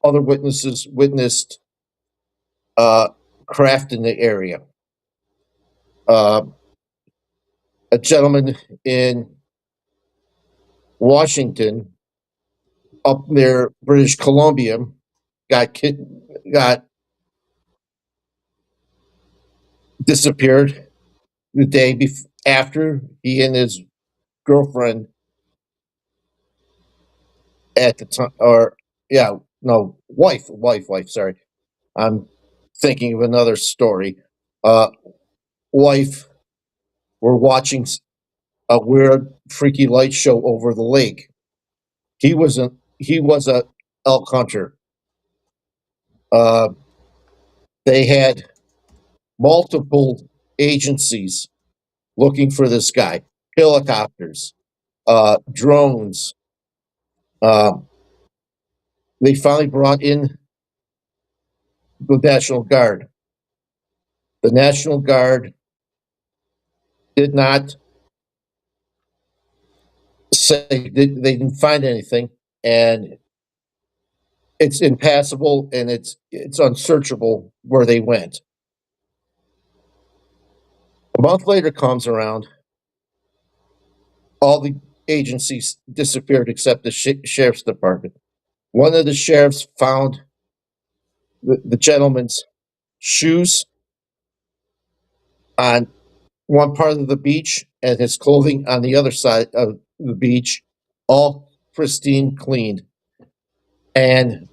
other witnesses witnessed craft in the area. Uh, a gentleman in Washington, up near British Columbia, got disappeared the day after he and his girlfriend at the time, or yeah, no, wife. Sorry, I'm thinking of another story. Uh, Wife were watching a weird, freaky light show over the lake. He was a elk hunter. Uh, they had multiple agencies looking for this guy, helicopters, drones. Uh, they finally brought in the National Guard. The National Guard did not say they didn't find anything, and it's impassable and it's unsearchable where they went. A month later comes around, all the agencies disappeared except the sheriff's department. One of the sheriffs found the gentleman's shoes on one part of the beach and his clothing on the other side of the beach, all pristine cleaned. And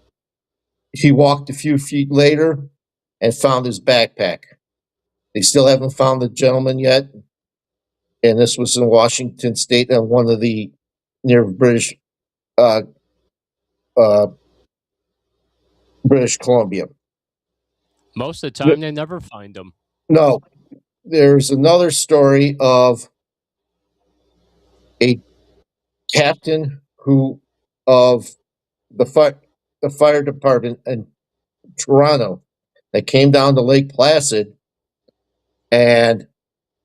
he walked a few feet later and found his backpack. They still haven't found the gentleman yet. And this was in Washington State and one of the near uh, uh, British Columbia. Most of the time, they never find them. No, there's another story of a captain of the fire department in Toronto that came down to Lake Placid and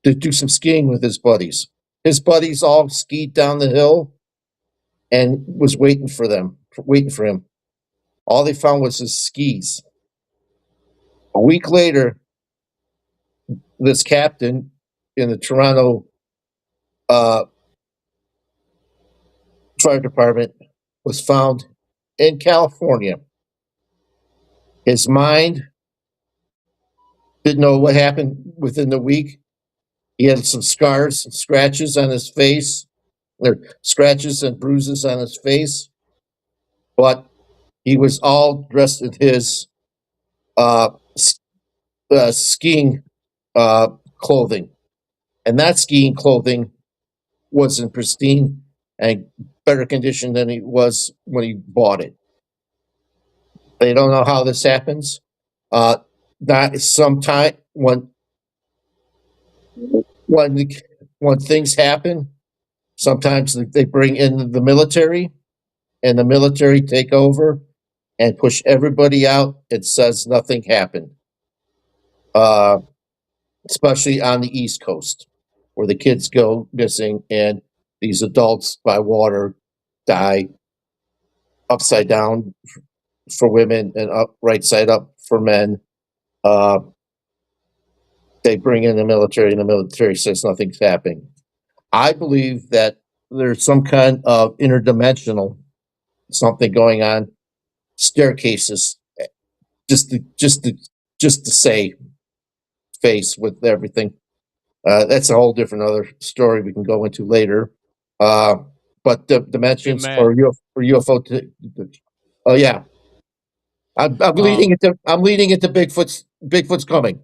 to do some skiing with his buddies. His buddies all skied down the hill and was waiting for him. All they found was his skis. A week later, this captain in the Toronto uh, fire department was found in California. His mind didn't know what happened within the week. He had some scars and scratches on his face, or scratches and bruises on his face, but he was all dressed in his uh, skiing uh, clothing. And that skiing clothing was in pristine and better condition than he was when he bought it. They don't know how this happens. That sometime when when things happen, sometimes they bring in the military, and the military take over and push everybody out. It says nothing happened, uh, especially on the East Coast, where the kids go missing and these adults by water die upside down for women and up right side up for men. Uh, they bring in the military, and the military says nothing's happening. I believe that there's some kind of interdimensional something going on, staircases, just to say face with everything. That's a whole different other story we can go into later. Uh, but the dimensions Hey, for UFO. Oh yeah, I'm leading it to. I'm leading it to Bigfoot's coming.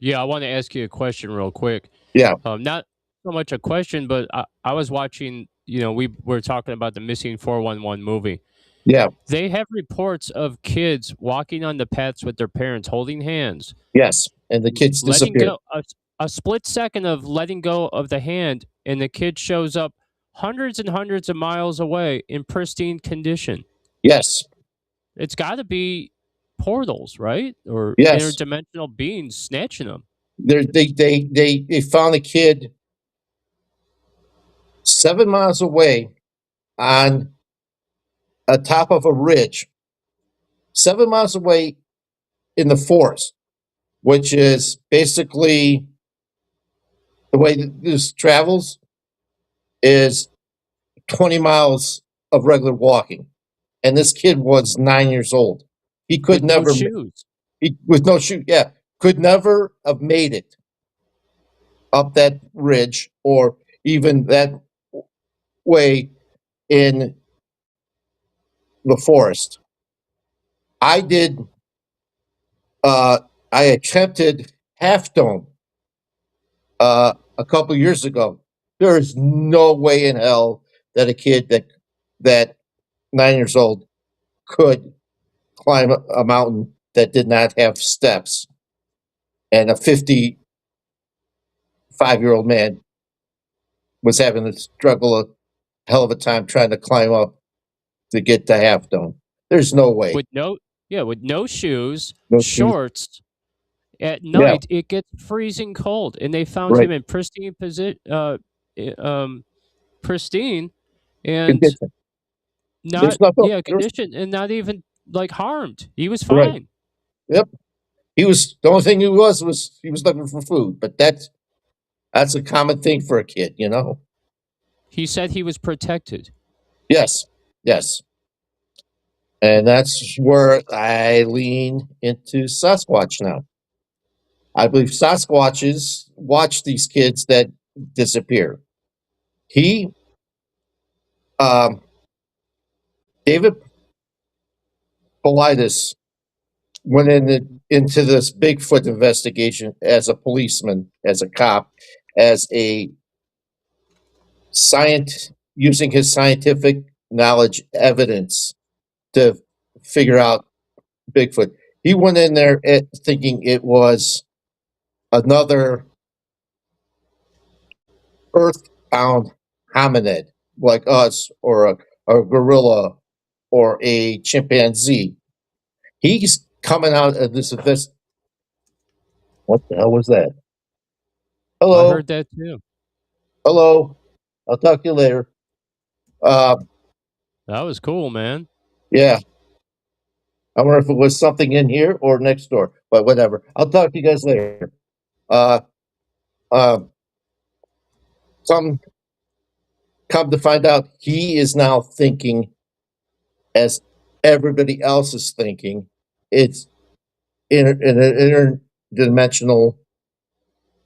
Yeah, I want to ask you a question real quick. Yeah, Not so much a question, but I was watching. We were talking about the missing 411 movie. yeah, They have reports of kids walking on the paths with their parents, holding hands, yes. And the kids letting disappear. go a split second of letting go of the hand, and the kid shows up hundreds and hundreds of miles away in pristine condition. Yes, It's got to be portals, right? Or yes. interdimensional beings snatching them. They found a kid 7 miles away on a top of a ridge, 7 miles away in the forest, which is basically the way that this travels is 20 miles of regular walking. And this kid was 9 years old. He could With no never, shoes. with no shoe, yeah, could never have made it up that ridge or even that way in the forest. I did, I attempted Half Dome a couple years ago. There is no way in hell that a kid that 9 years old could climb a mountain that did not have steps, and a 55-year-old man was having to struggle a hell of a time trying to climb up to get to Half Dome. There's no way. With no shoes, No shoes. shorts. At Yeah, night, it gets freezing cold, and they found right. him in pristine, and Condition. not There's nothing. There's condition, and not even like harmed. He was right. fine. Yep. He was the only thing he was looking for food, but that's a common thing for a kid, you know. He said he was protected. Yes, yes, and that's where I lean into Sasquatch now. I believe Sasquatches watch these kids that disappear. He, um, David Paulides, went into this Bigfoot investigation as a policeman, as a cop, as a science, using his scientific knowledge, evidence to figure out Bigfoot. He went in there thinking it was another earthbound hominid like us, or a gorilla, or a chimpanzee. He's coming out of this invest. What the hell was that? I Hello, heard that too. hello. I'll talk to you later. Uh, That was cool, man. yeah. I wonder if it was something in here or next door, but whatever. I'll talk to you guys later. Uh, uh, some come to find out he is now thinking as everybody else is thinking. It's in an interdimensional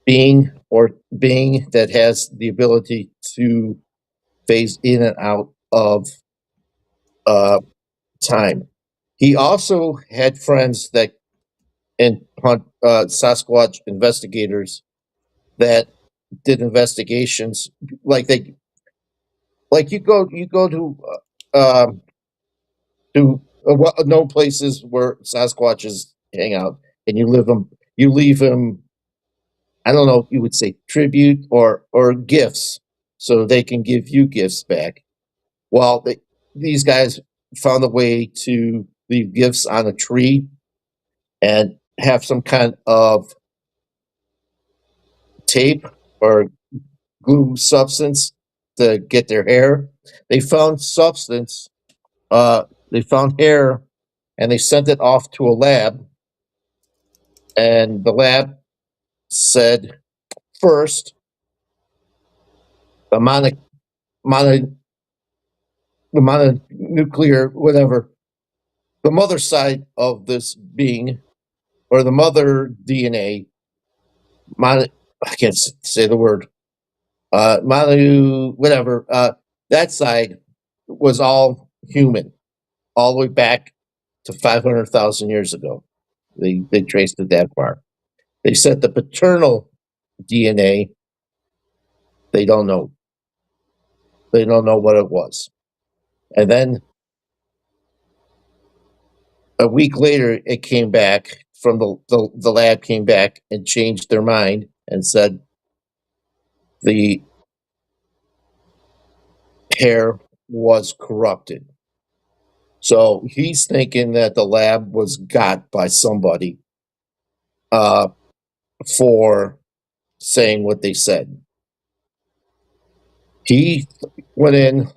being or being that has the ability to phase in and out of uh, time. He also had friends that and Sasquatch investigators that did investigations like you go to known places where Sasquatches hang out and you leave them, I don't know, you would say tribute or gifts so they can give you gifts back. Well, these guys found a way to leave gifts on a tree and have some kind of tape or glue substance to get their hair. They found substance, they found hair, and they sent it off to a lab. And the lab said first, the mono, the mononuclear, whatever, the mother side of this being, or the mother DNA, mono, I can't say the word, mono, whatever, that side was all human, all the way back to 500,000 years ago. They traced it that far. They said the paternal DNA, they don't know. They don't know what it was. And then a week later, it came back from the lab came back and changed their mind and said the hair was corrupted. So he's thinking that the lab was got by somebody uh, for saying what they said. He went in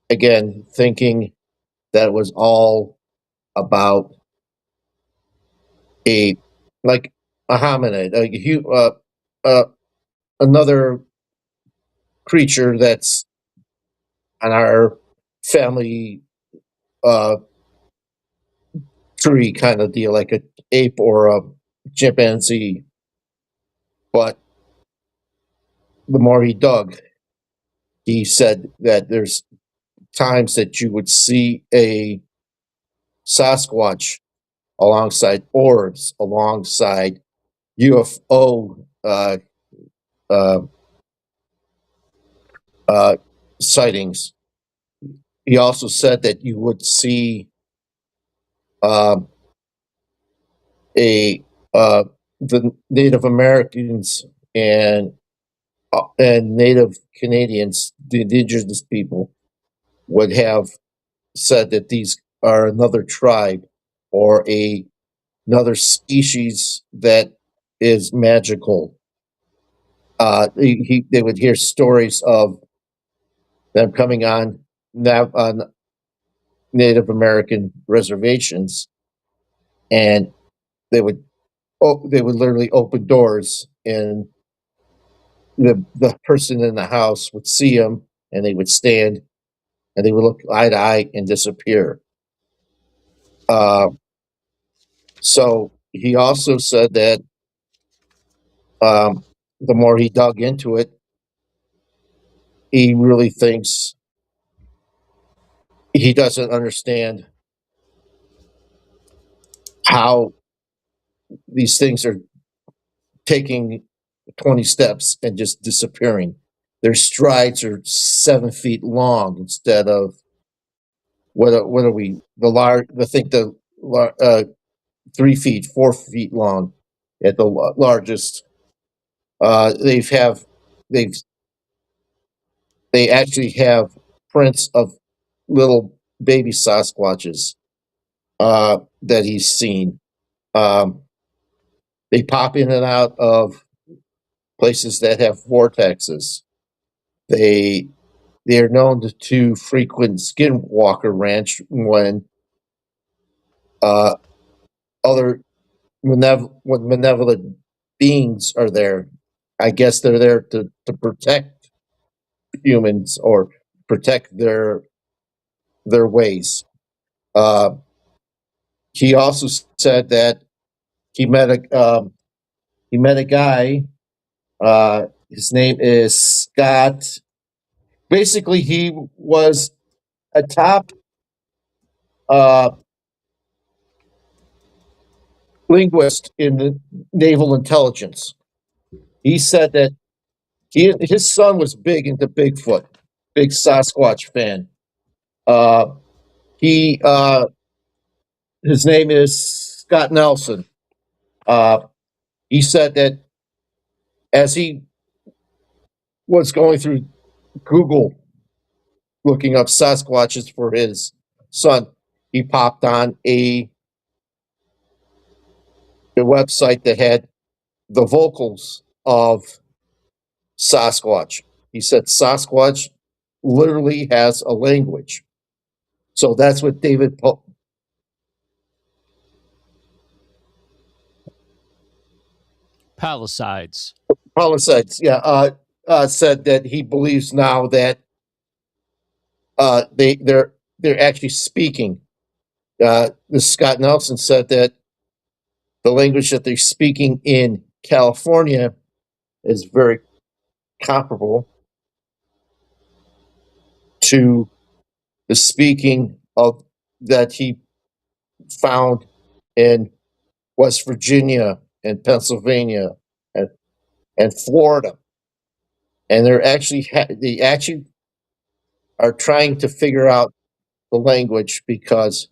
again thinking that it was all about a like a hominid, uh, another creature that's on our family uh, tree kind of deal, like a ape or a chimpanzee. But the more he dug, he said that there's times that you would see a Sasquatch alongside orbs, alongside UFO uh, sightings. He also said that you would see um, a the Native Americans and Native Canadians, the indigenous people, would have said that these are another tribe or another species that is magical. They would hear stories of them coming on Native American reservations, and they would they would literally open doors, and the person in the house would see them, and they would stand, and they would look eye to eye and disappear. Uh, so he also said that the more he dug into it, he really thinks he doesn't understand how these things are taking 20 steps and just disappearing. Their strides are 7 feet long instead of what are we, the large, I think the 3 feet, 4 feet long at the largest. They've have they've they actually have prints of little baby Sasquatches that he's seen. Um, they pop in and out of places that have vortexes. They they are known to frequent Skinwalker Ranch when uh, other malevolent beings are there. I guess they're there to protect humans or protect their ways. Uh, he also said that he met a guy. His name is Scott. Basically, he was a top uh, linguist in the naval intelligence. He said that his son was big into Bigfoot, big Sasquatch fan. Uh, he his name is Scott Nelson. Uh, he said that as he was going through Google looking up Sasquatches for his son, he popped on a website that had the vocals of Sasquatch. He said Sasquatch literally has a language. So that's what David Palisades. Palisades, said that he believes now that they're actually speaking. This Scott Nelson said that the language that they're speaking in California is very comparable to the speaking of that he found in West Virginia and Pennsylvania and, and Florida. And they actually are trying to figure out the language because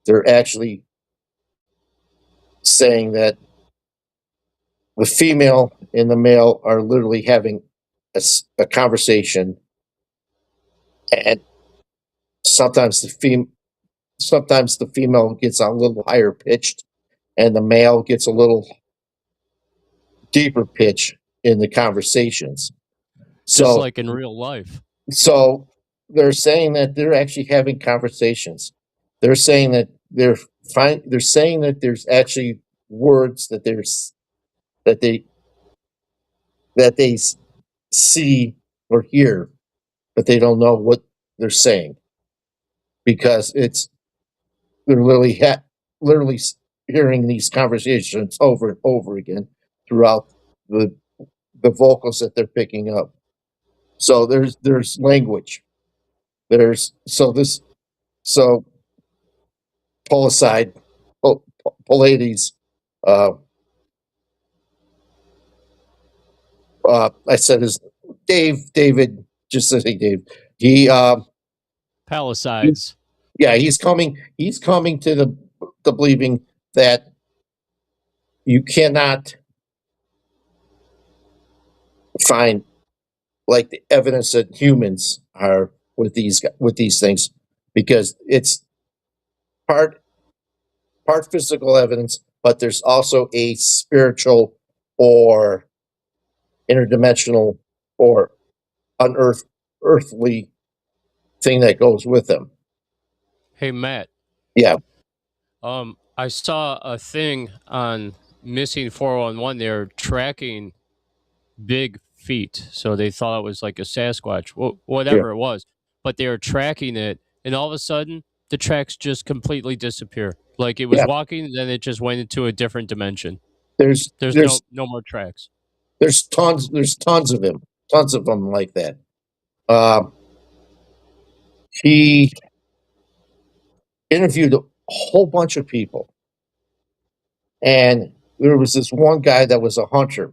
they're actually saying that the female and the male are literally having a conversation, and sometimes the female gets a little higher pitched, and the male gets a little deeper pitch in the conversations. Just So, like in real life. so they're saying that they're actually having conversations. They're saying that they're fine. They're saying that there's actually words that they that they see or hear, but they don't know what they're saying because they're literally hearing these conversations over and over again throughout the the vocals that they're picking up. So there's language. There's so this so Policide, Pallades, uh, I said his David, just to say Dave. He Palisades. yeah, he's coming to the believing that you cannot find like the evidence that humans are with these things because it's part physical evidence, but there's also a spiritual or interdimensional or earthly thing that goes with them. Hey Matt. Yeah, I saw a thing on missing 411. They're tracking big feet, so they thought it was like a Sasquatch, yeah, whatever it was. But they were tracking it, and all of a sudden, the tracks just completely disappear. Like it was yeah. walking, then it just went into a different dimension. There's There's there's no more tracks. there's tons of them like that. Um, he interviewed a whole bunch of people, and there was this one guy that was a hunter.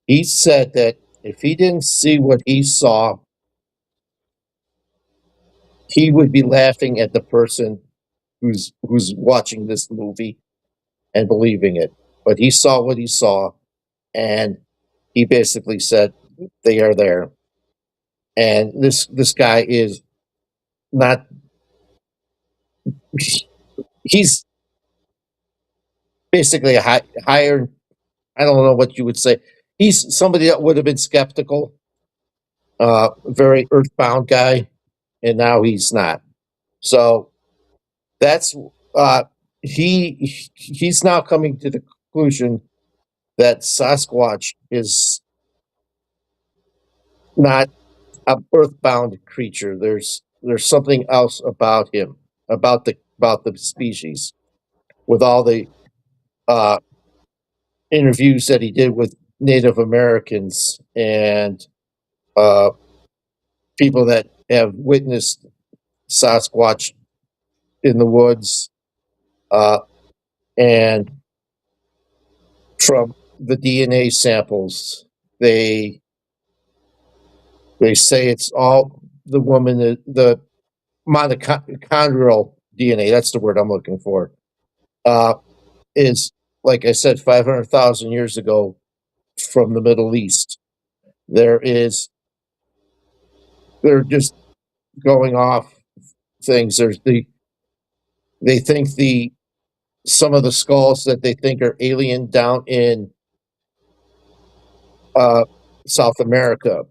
He said that if he didn't see what he saw, he would be laughing at the person who's watching this movie and believing it. But he saw what he saw, and he basically said they are there. And this guy is not. He's basically a higher. I don't know what you would say. He's somebody that would have been skeptical, very earthbound guy, and now he's not. So that's he's now coming to the conclusion that Sasquatch is not a earthbound creature. There's something else about him, about the species, with all the uh, interviews that he did with Native Americans and uh, people that have witnessed Sasquatch in the woods, and from the DNA samples, they they say it's all the woman, the mitochondrial DNA. That's the word I'm looking for. Uh, is, like I said, 500,000 years ago from the Middle East. There is, they're just going off things. They think some of the skulls that they think are alien down in uh, South America,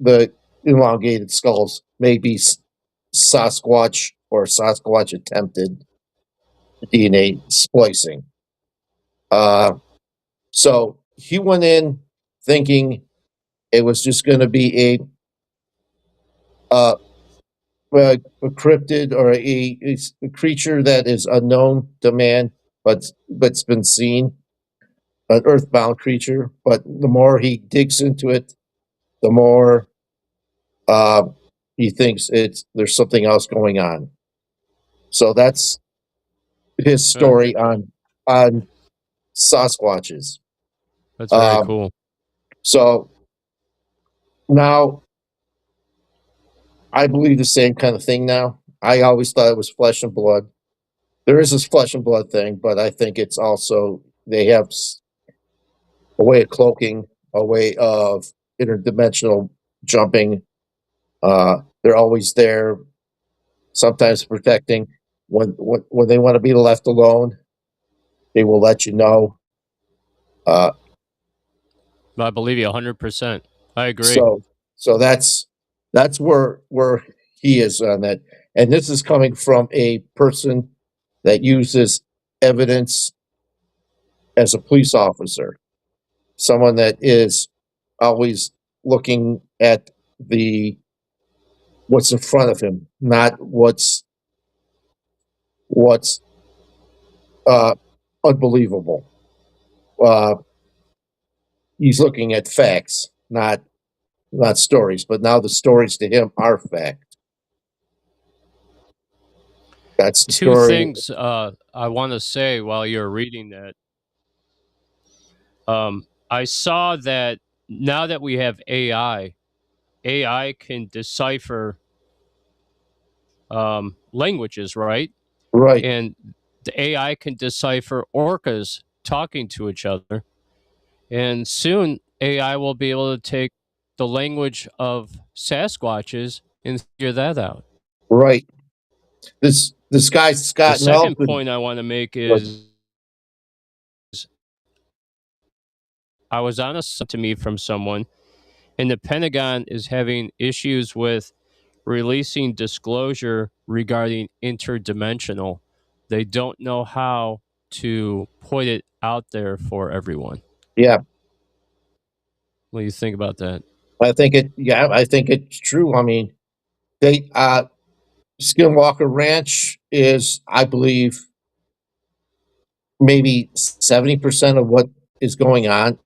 the elongated skulls, may be Sasquatch or Sasquatch attempted DNA splicing. So he went in thinking it was just going to be uh, a cryptid or a creature that is unknown to man, but's been seen, an earthbound creature. But the more he digs into it, the more uh, he thinks there's something else going on. So that's his Huh. story on Sasquatches. That's very Um, cool. so now I believe the same kind of thing now. I always thought it was flesh and blood. There is this flesh and blood thing, but I think it's also they have a way of cloaking, a way of interdimensional jumping. They're always there, sometimes protecting. When they want to be left alone, they will let you know. Uh, I believe you 100%. I agree. so so that's where he is on that. And this is coming from a person that uses evidence as a police officer, someone that is always looking at the what's in front of him, not what's uh, unbelievable. Uh, he's looking at facts, not stories. But now the stories to him are fact. That's the Two story. things I want to say while you're reading that. I saw that now that we have AI can decipher languages, right? Right, And the AI can decipher orcas talking to each other. And soon AI will be able to take the language of Sasquatches and figure that out. right. This guy The Scott second Nelson. point I want to make What? is I was on a to me from someone, and the Pentagon is having issues with releasing disclosure regarding interdimensional. They don't know how to put it out there for everyone. Yeah, What do you think about that? I think it. Yeah, I think it's true. I mean, they Skinwalker Ranch is, I believe, maybe 70% of what is going on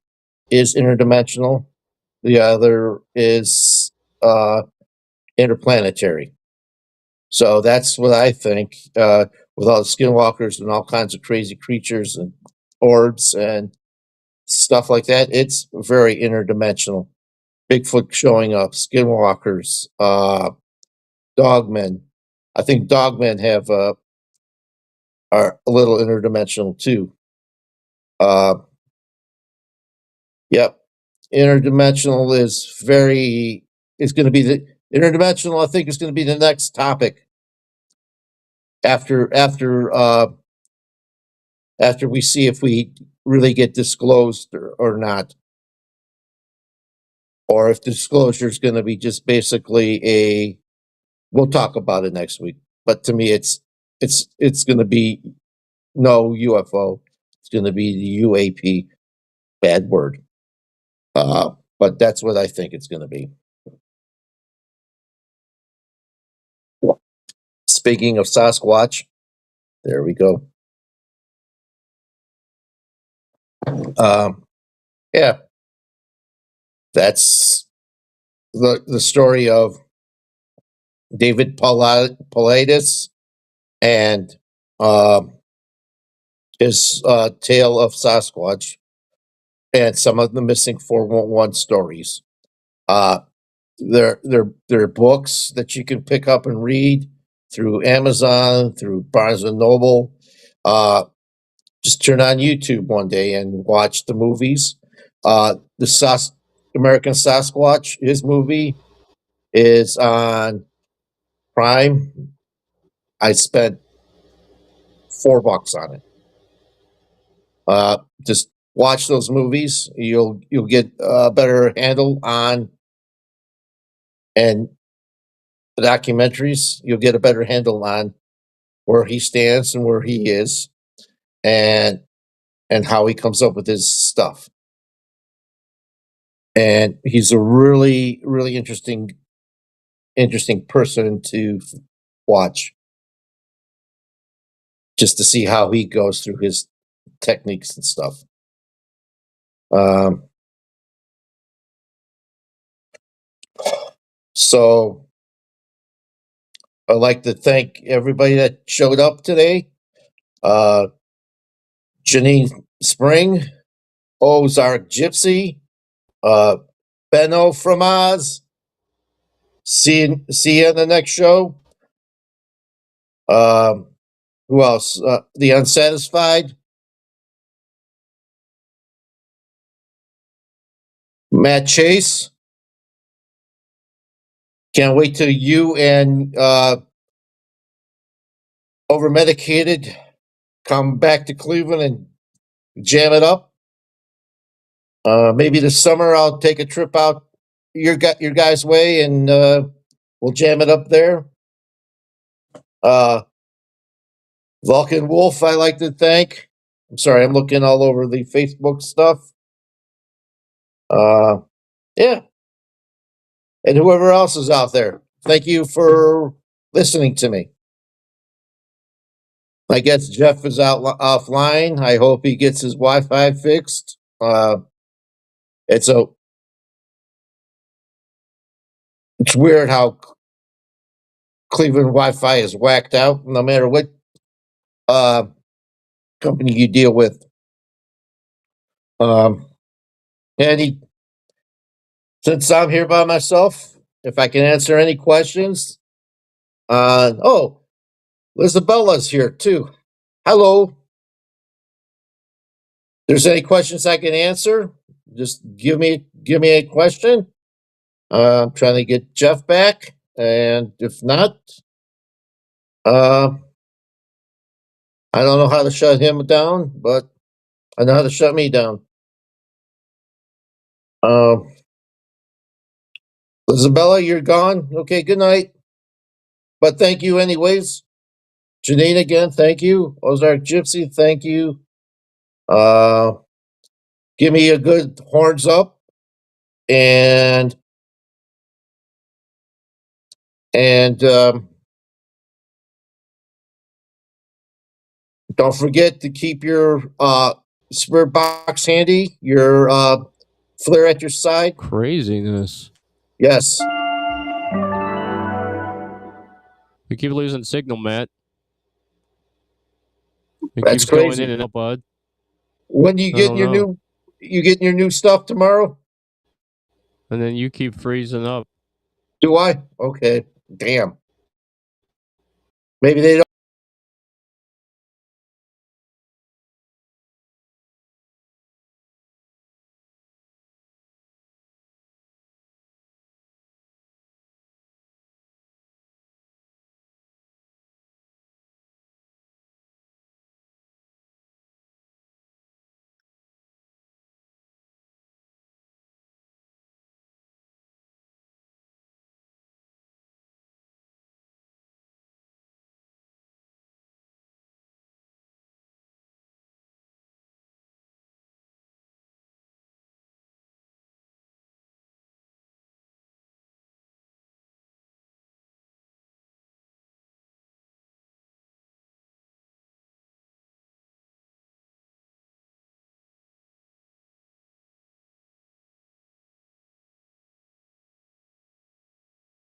is interdimensional. The other is uh, interplanetary. So that's what I think. With all the skinwalkers and all kinds of crazy creatures and orbs and stuff like that, it's very interdimensional. Bigfoot showing up, skinwalkers, dogmen. I think dogmen are a little interdimensional too. Uh, yep, interdimensional is going to be the interdimensional. I think is going to be the next topic after we see if we really get disclosed or not, or if disclosure is going to be just basically a we'll talk about it next week. But to me, it's going to be no UFO. It's going to be the UAP. Bad word. But that's what I think it's going to be. Speaking of Sasquatch, there we go. Yeah, that's the story of David Paulides and his tale of Sasquatch and some of the missing 411 stories. Uh, they're books that you can pick up and read through Amazon, through Barnes and Noble. Just turn on YouTube one day and watch the movies. The American Sasquatch, his movie is on Prime. I spent $4 on it. Just watch those movies. You'll get a better handle on, and the documentaries. You'll get a better handle on where he stands and where he is, and how he comes up with his stuff. And he's a really really interesting person to watch, just to see how he goes through his techniques and stuff. Um, so I'd like to thank everybody that showed up today. Janine Spring, Ozark Gypsy, uh, Benno from Oz. See you in the next show. Who else? The Unsatisfied. Matt Chase. Can't wait till you and over medicated come back to Cleveland and jam it up. Maybe this summer I'll take a trip out your guys' way and we'll jam it up there. Vulcan Wolf, I like to thank. I'm sorry, I'm looking all over the Facebook stuff. Yeah, and whoever else is out there, thank you for listening to me. I guess Jeff is out offline. I hope he gets his Wi-Fi fixed. It's weird how Cleveland Wi-Fi is whacked out. No matter what company you deal with. And since I'm here by myself, if I can answer any questions. Oh, Lisabella's here too. Hello. There's any questions I can answer? Just give me a question. I'm trying to get Jeff back, and if not, I don't know how to shut him down, but I know how to shut me down. Isabella, you're gone. Okay, good night. But thank you anyways. Janine again, thank you. Ozark Gypsy, thank you. Uh, give me a good horns up, and don't forget to keep your spirit box handy. Your flare at your side. Craziness. Yes. We keep losing signal, Matt. It That's keeps going crazy. in and out, bud. When you I getting don't your know. new stuff tomorrow? And then you keep freezing up. Do I? Okay. Damn. Maybe they don't.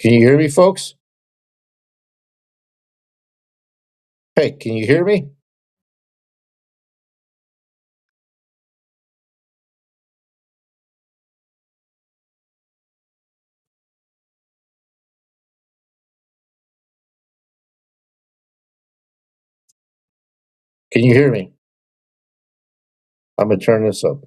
Can you hear me, folks? Hey, can you hear me? Can you hear me? I'm going to turn this up.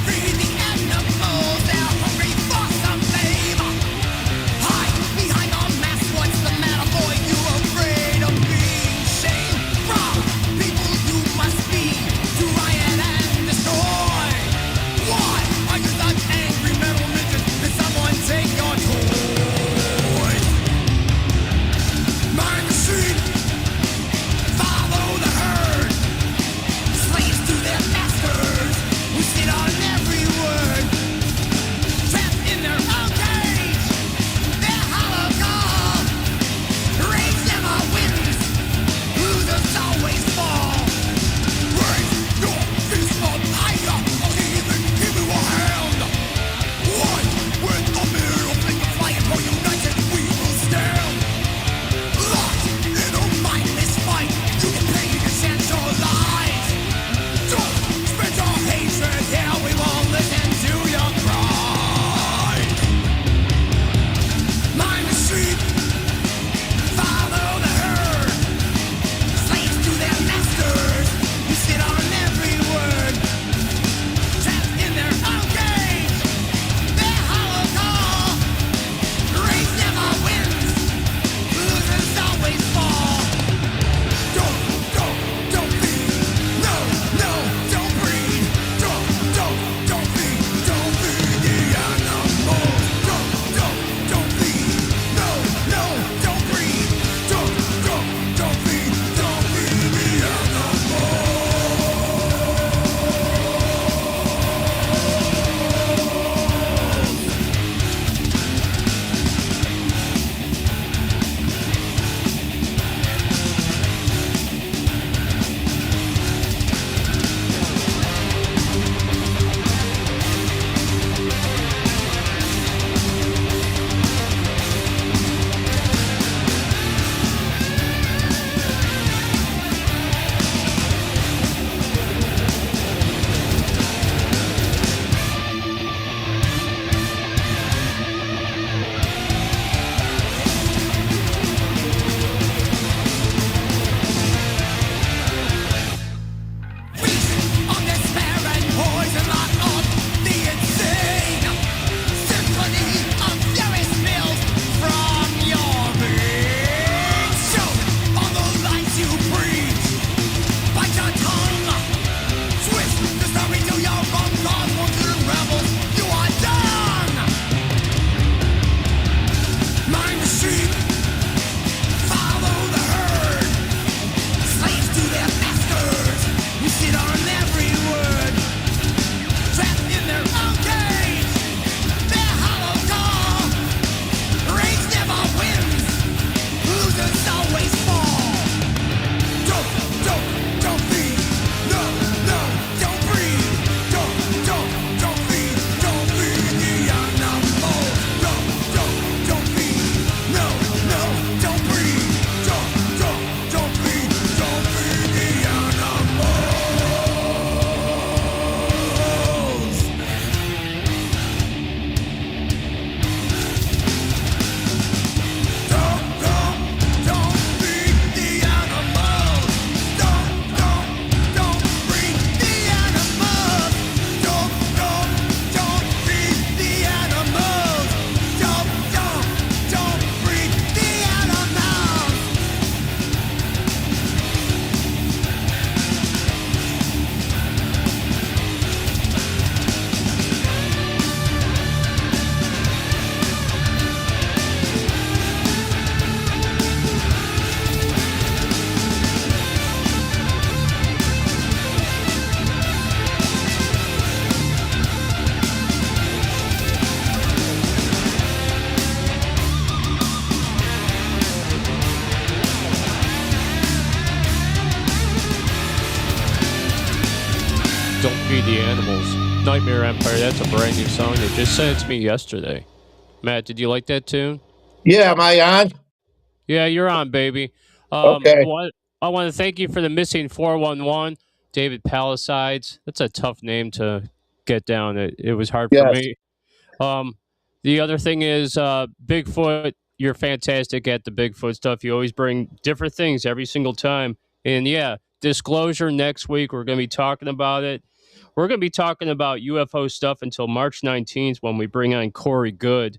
Free the animals Don't Feed the Animals. Nightmare Empire, that's a brand new song. They just sent it to me yesterday. Matt, did you like that tune? Yeah, am I on? Yeah, you're on, baby. Okay. I want to thank you for the missing 411, David Palisades. That's a tough name to get down. It was hard for Yes. me. Um, the other thing is Bigfoot. You're fantastic at the Bigfoot stuff. You always bring different things every single time. And yeah, disclosure next week. We're going to be talking about it. We're going to be talking about UFO stuff until March 19th when we bring on Corey Good.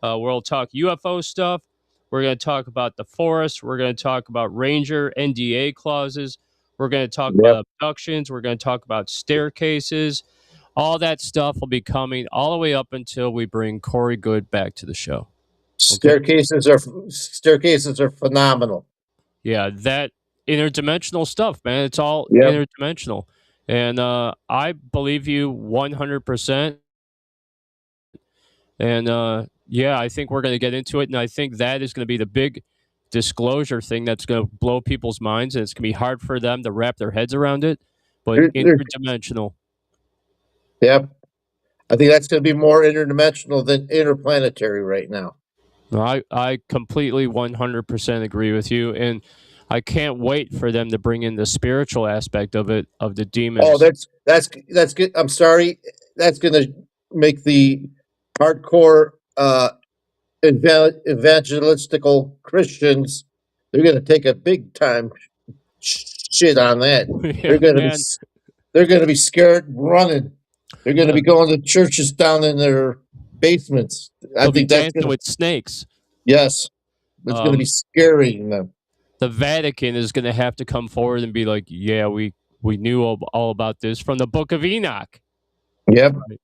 We'll talk UFO stuff. We're going to talk about the forest. We're going to talk about Ranger NDA clauses. We're going to talk Yep. about abductions. We're going to talk about staircases. All that stuff will be coming all the way up until we bring Corey Good back to the show. Staircases are phenomenal. Yeah, that interdimensional stuff, man. It's all Yep. interdimensional. And I believe you 100%. And yeah, I think we're going to get into it. And I think that is going to be the big disclosure thing that's going to blow people's minds. And it's going to be hard for them to wrap their heads around it. But They're- interdimensional. Yep. I think that's going to be more interdimensional than interplanetary right now. I completely 100% agree with you. And I can't wait for them to bring in the spiritual aspect of it, of the demons. Oh, that's good. I'm sorry. That's going to make the hardcore evangelistical Christians. They're going to take a big time shit on that. Yeah, They're going to be scared running. They're going to be going to churches down in their basements. They'll be dancing with snakes. Yes, it's going to be scaring them. The Vatican is going to have to come forward and be like, yeah, we knew all about this from the Book of Enoch. Yep. Right.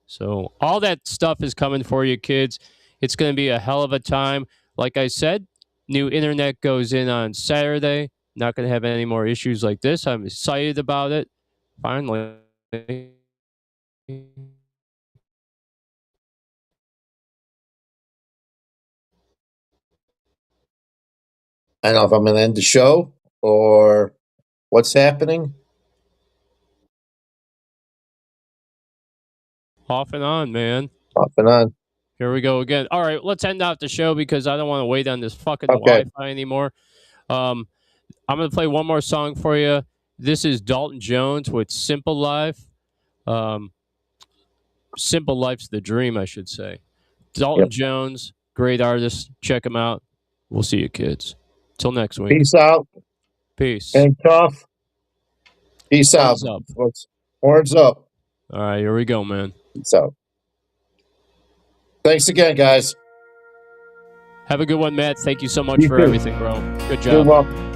So all that stuff is coming for you, kids. It's going to be a hell of a time. Like I said, new internet goes in on Saturday. Not going to have any more issues like this. I'm excited about it. Finally. I don't know if I'm going to end the show or what's happening. Off and on, man. Off and on. Here we go again. All right, let's end out the show because I don't want to wait on this fucking Okay. Wi-Fi anymore. I'm going to play one more song for you. This is Dalton Jones with Simple Life. Simple Life's the dream, I should say. Dalton Jones, great artist. Check him out. We'll see you, kids. Till next week. Peace out. Peace. And tough. Peace Horns out. up. Horns up. All right, here we go, man. Peace out. Thanks again, guys. Have a good one, Matt. Thank you so much You for too. everything, bro. Good job. You're welcome.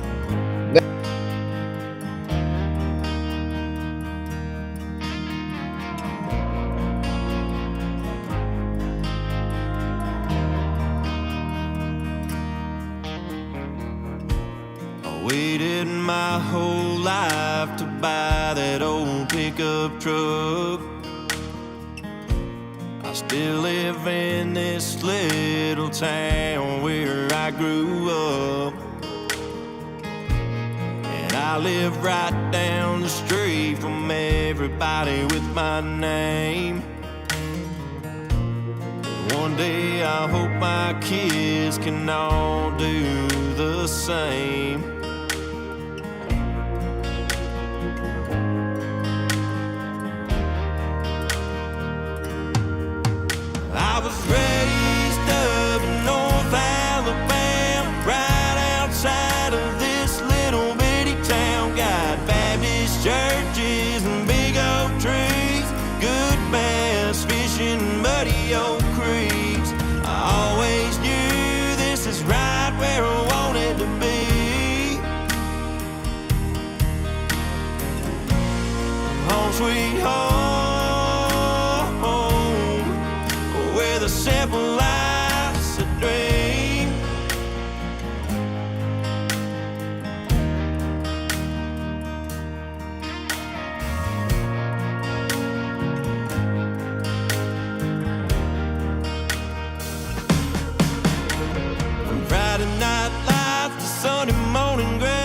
I waited my whole life to buy that old pickup truck. I still live in this little town where I grew up, and I live right down the street from everybody with my name. One day I hope my kids can all do the same. I was raised up in North Alabama, right outside of this little bitty town. Got Baptist churches and big oak trees, good bass fishing, muddy old creeks. I always knew this is right where I wanted to be. Home sweet home, where the simple life's a dream. From Friday night lights to Sunday morning grass,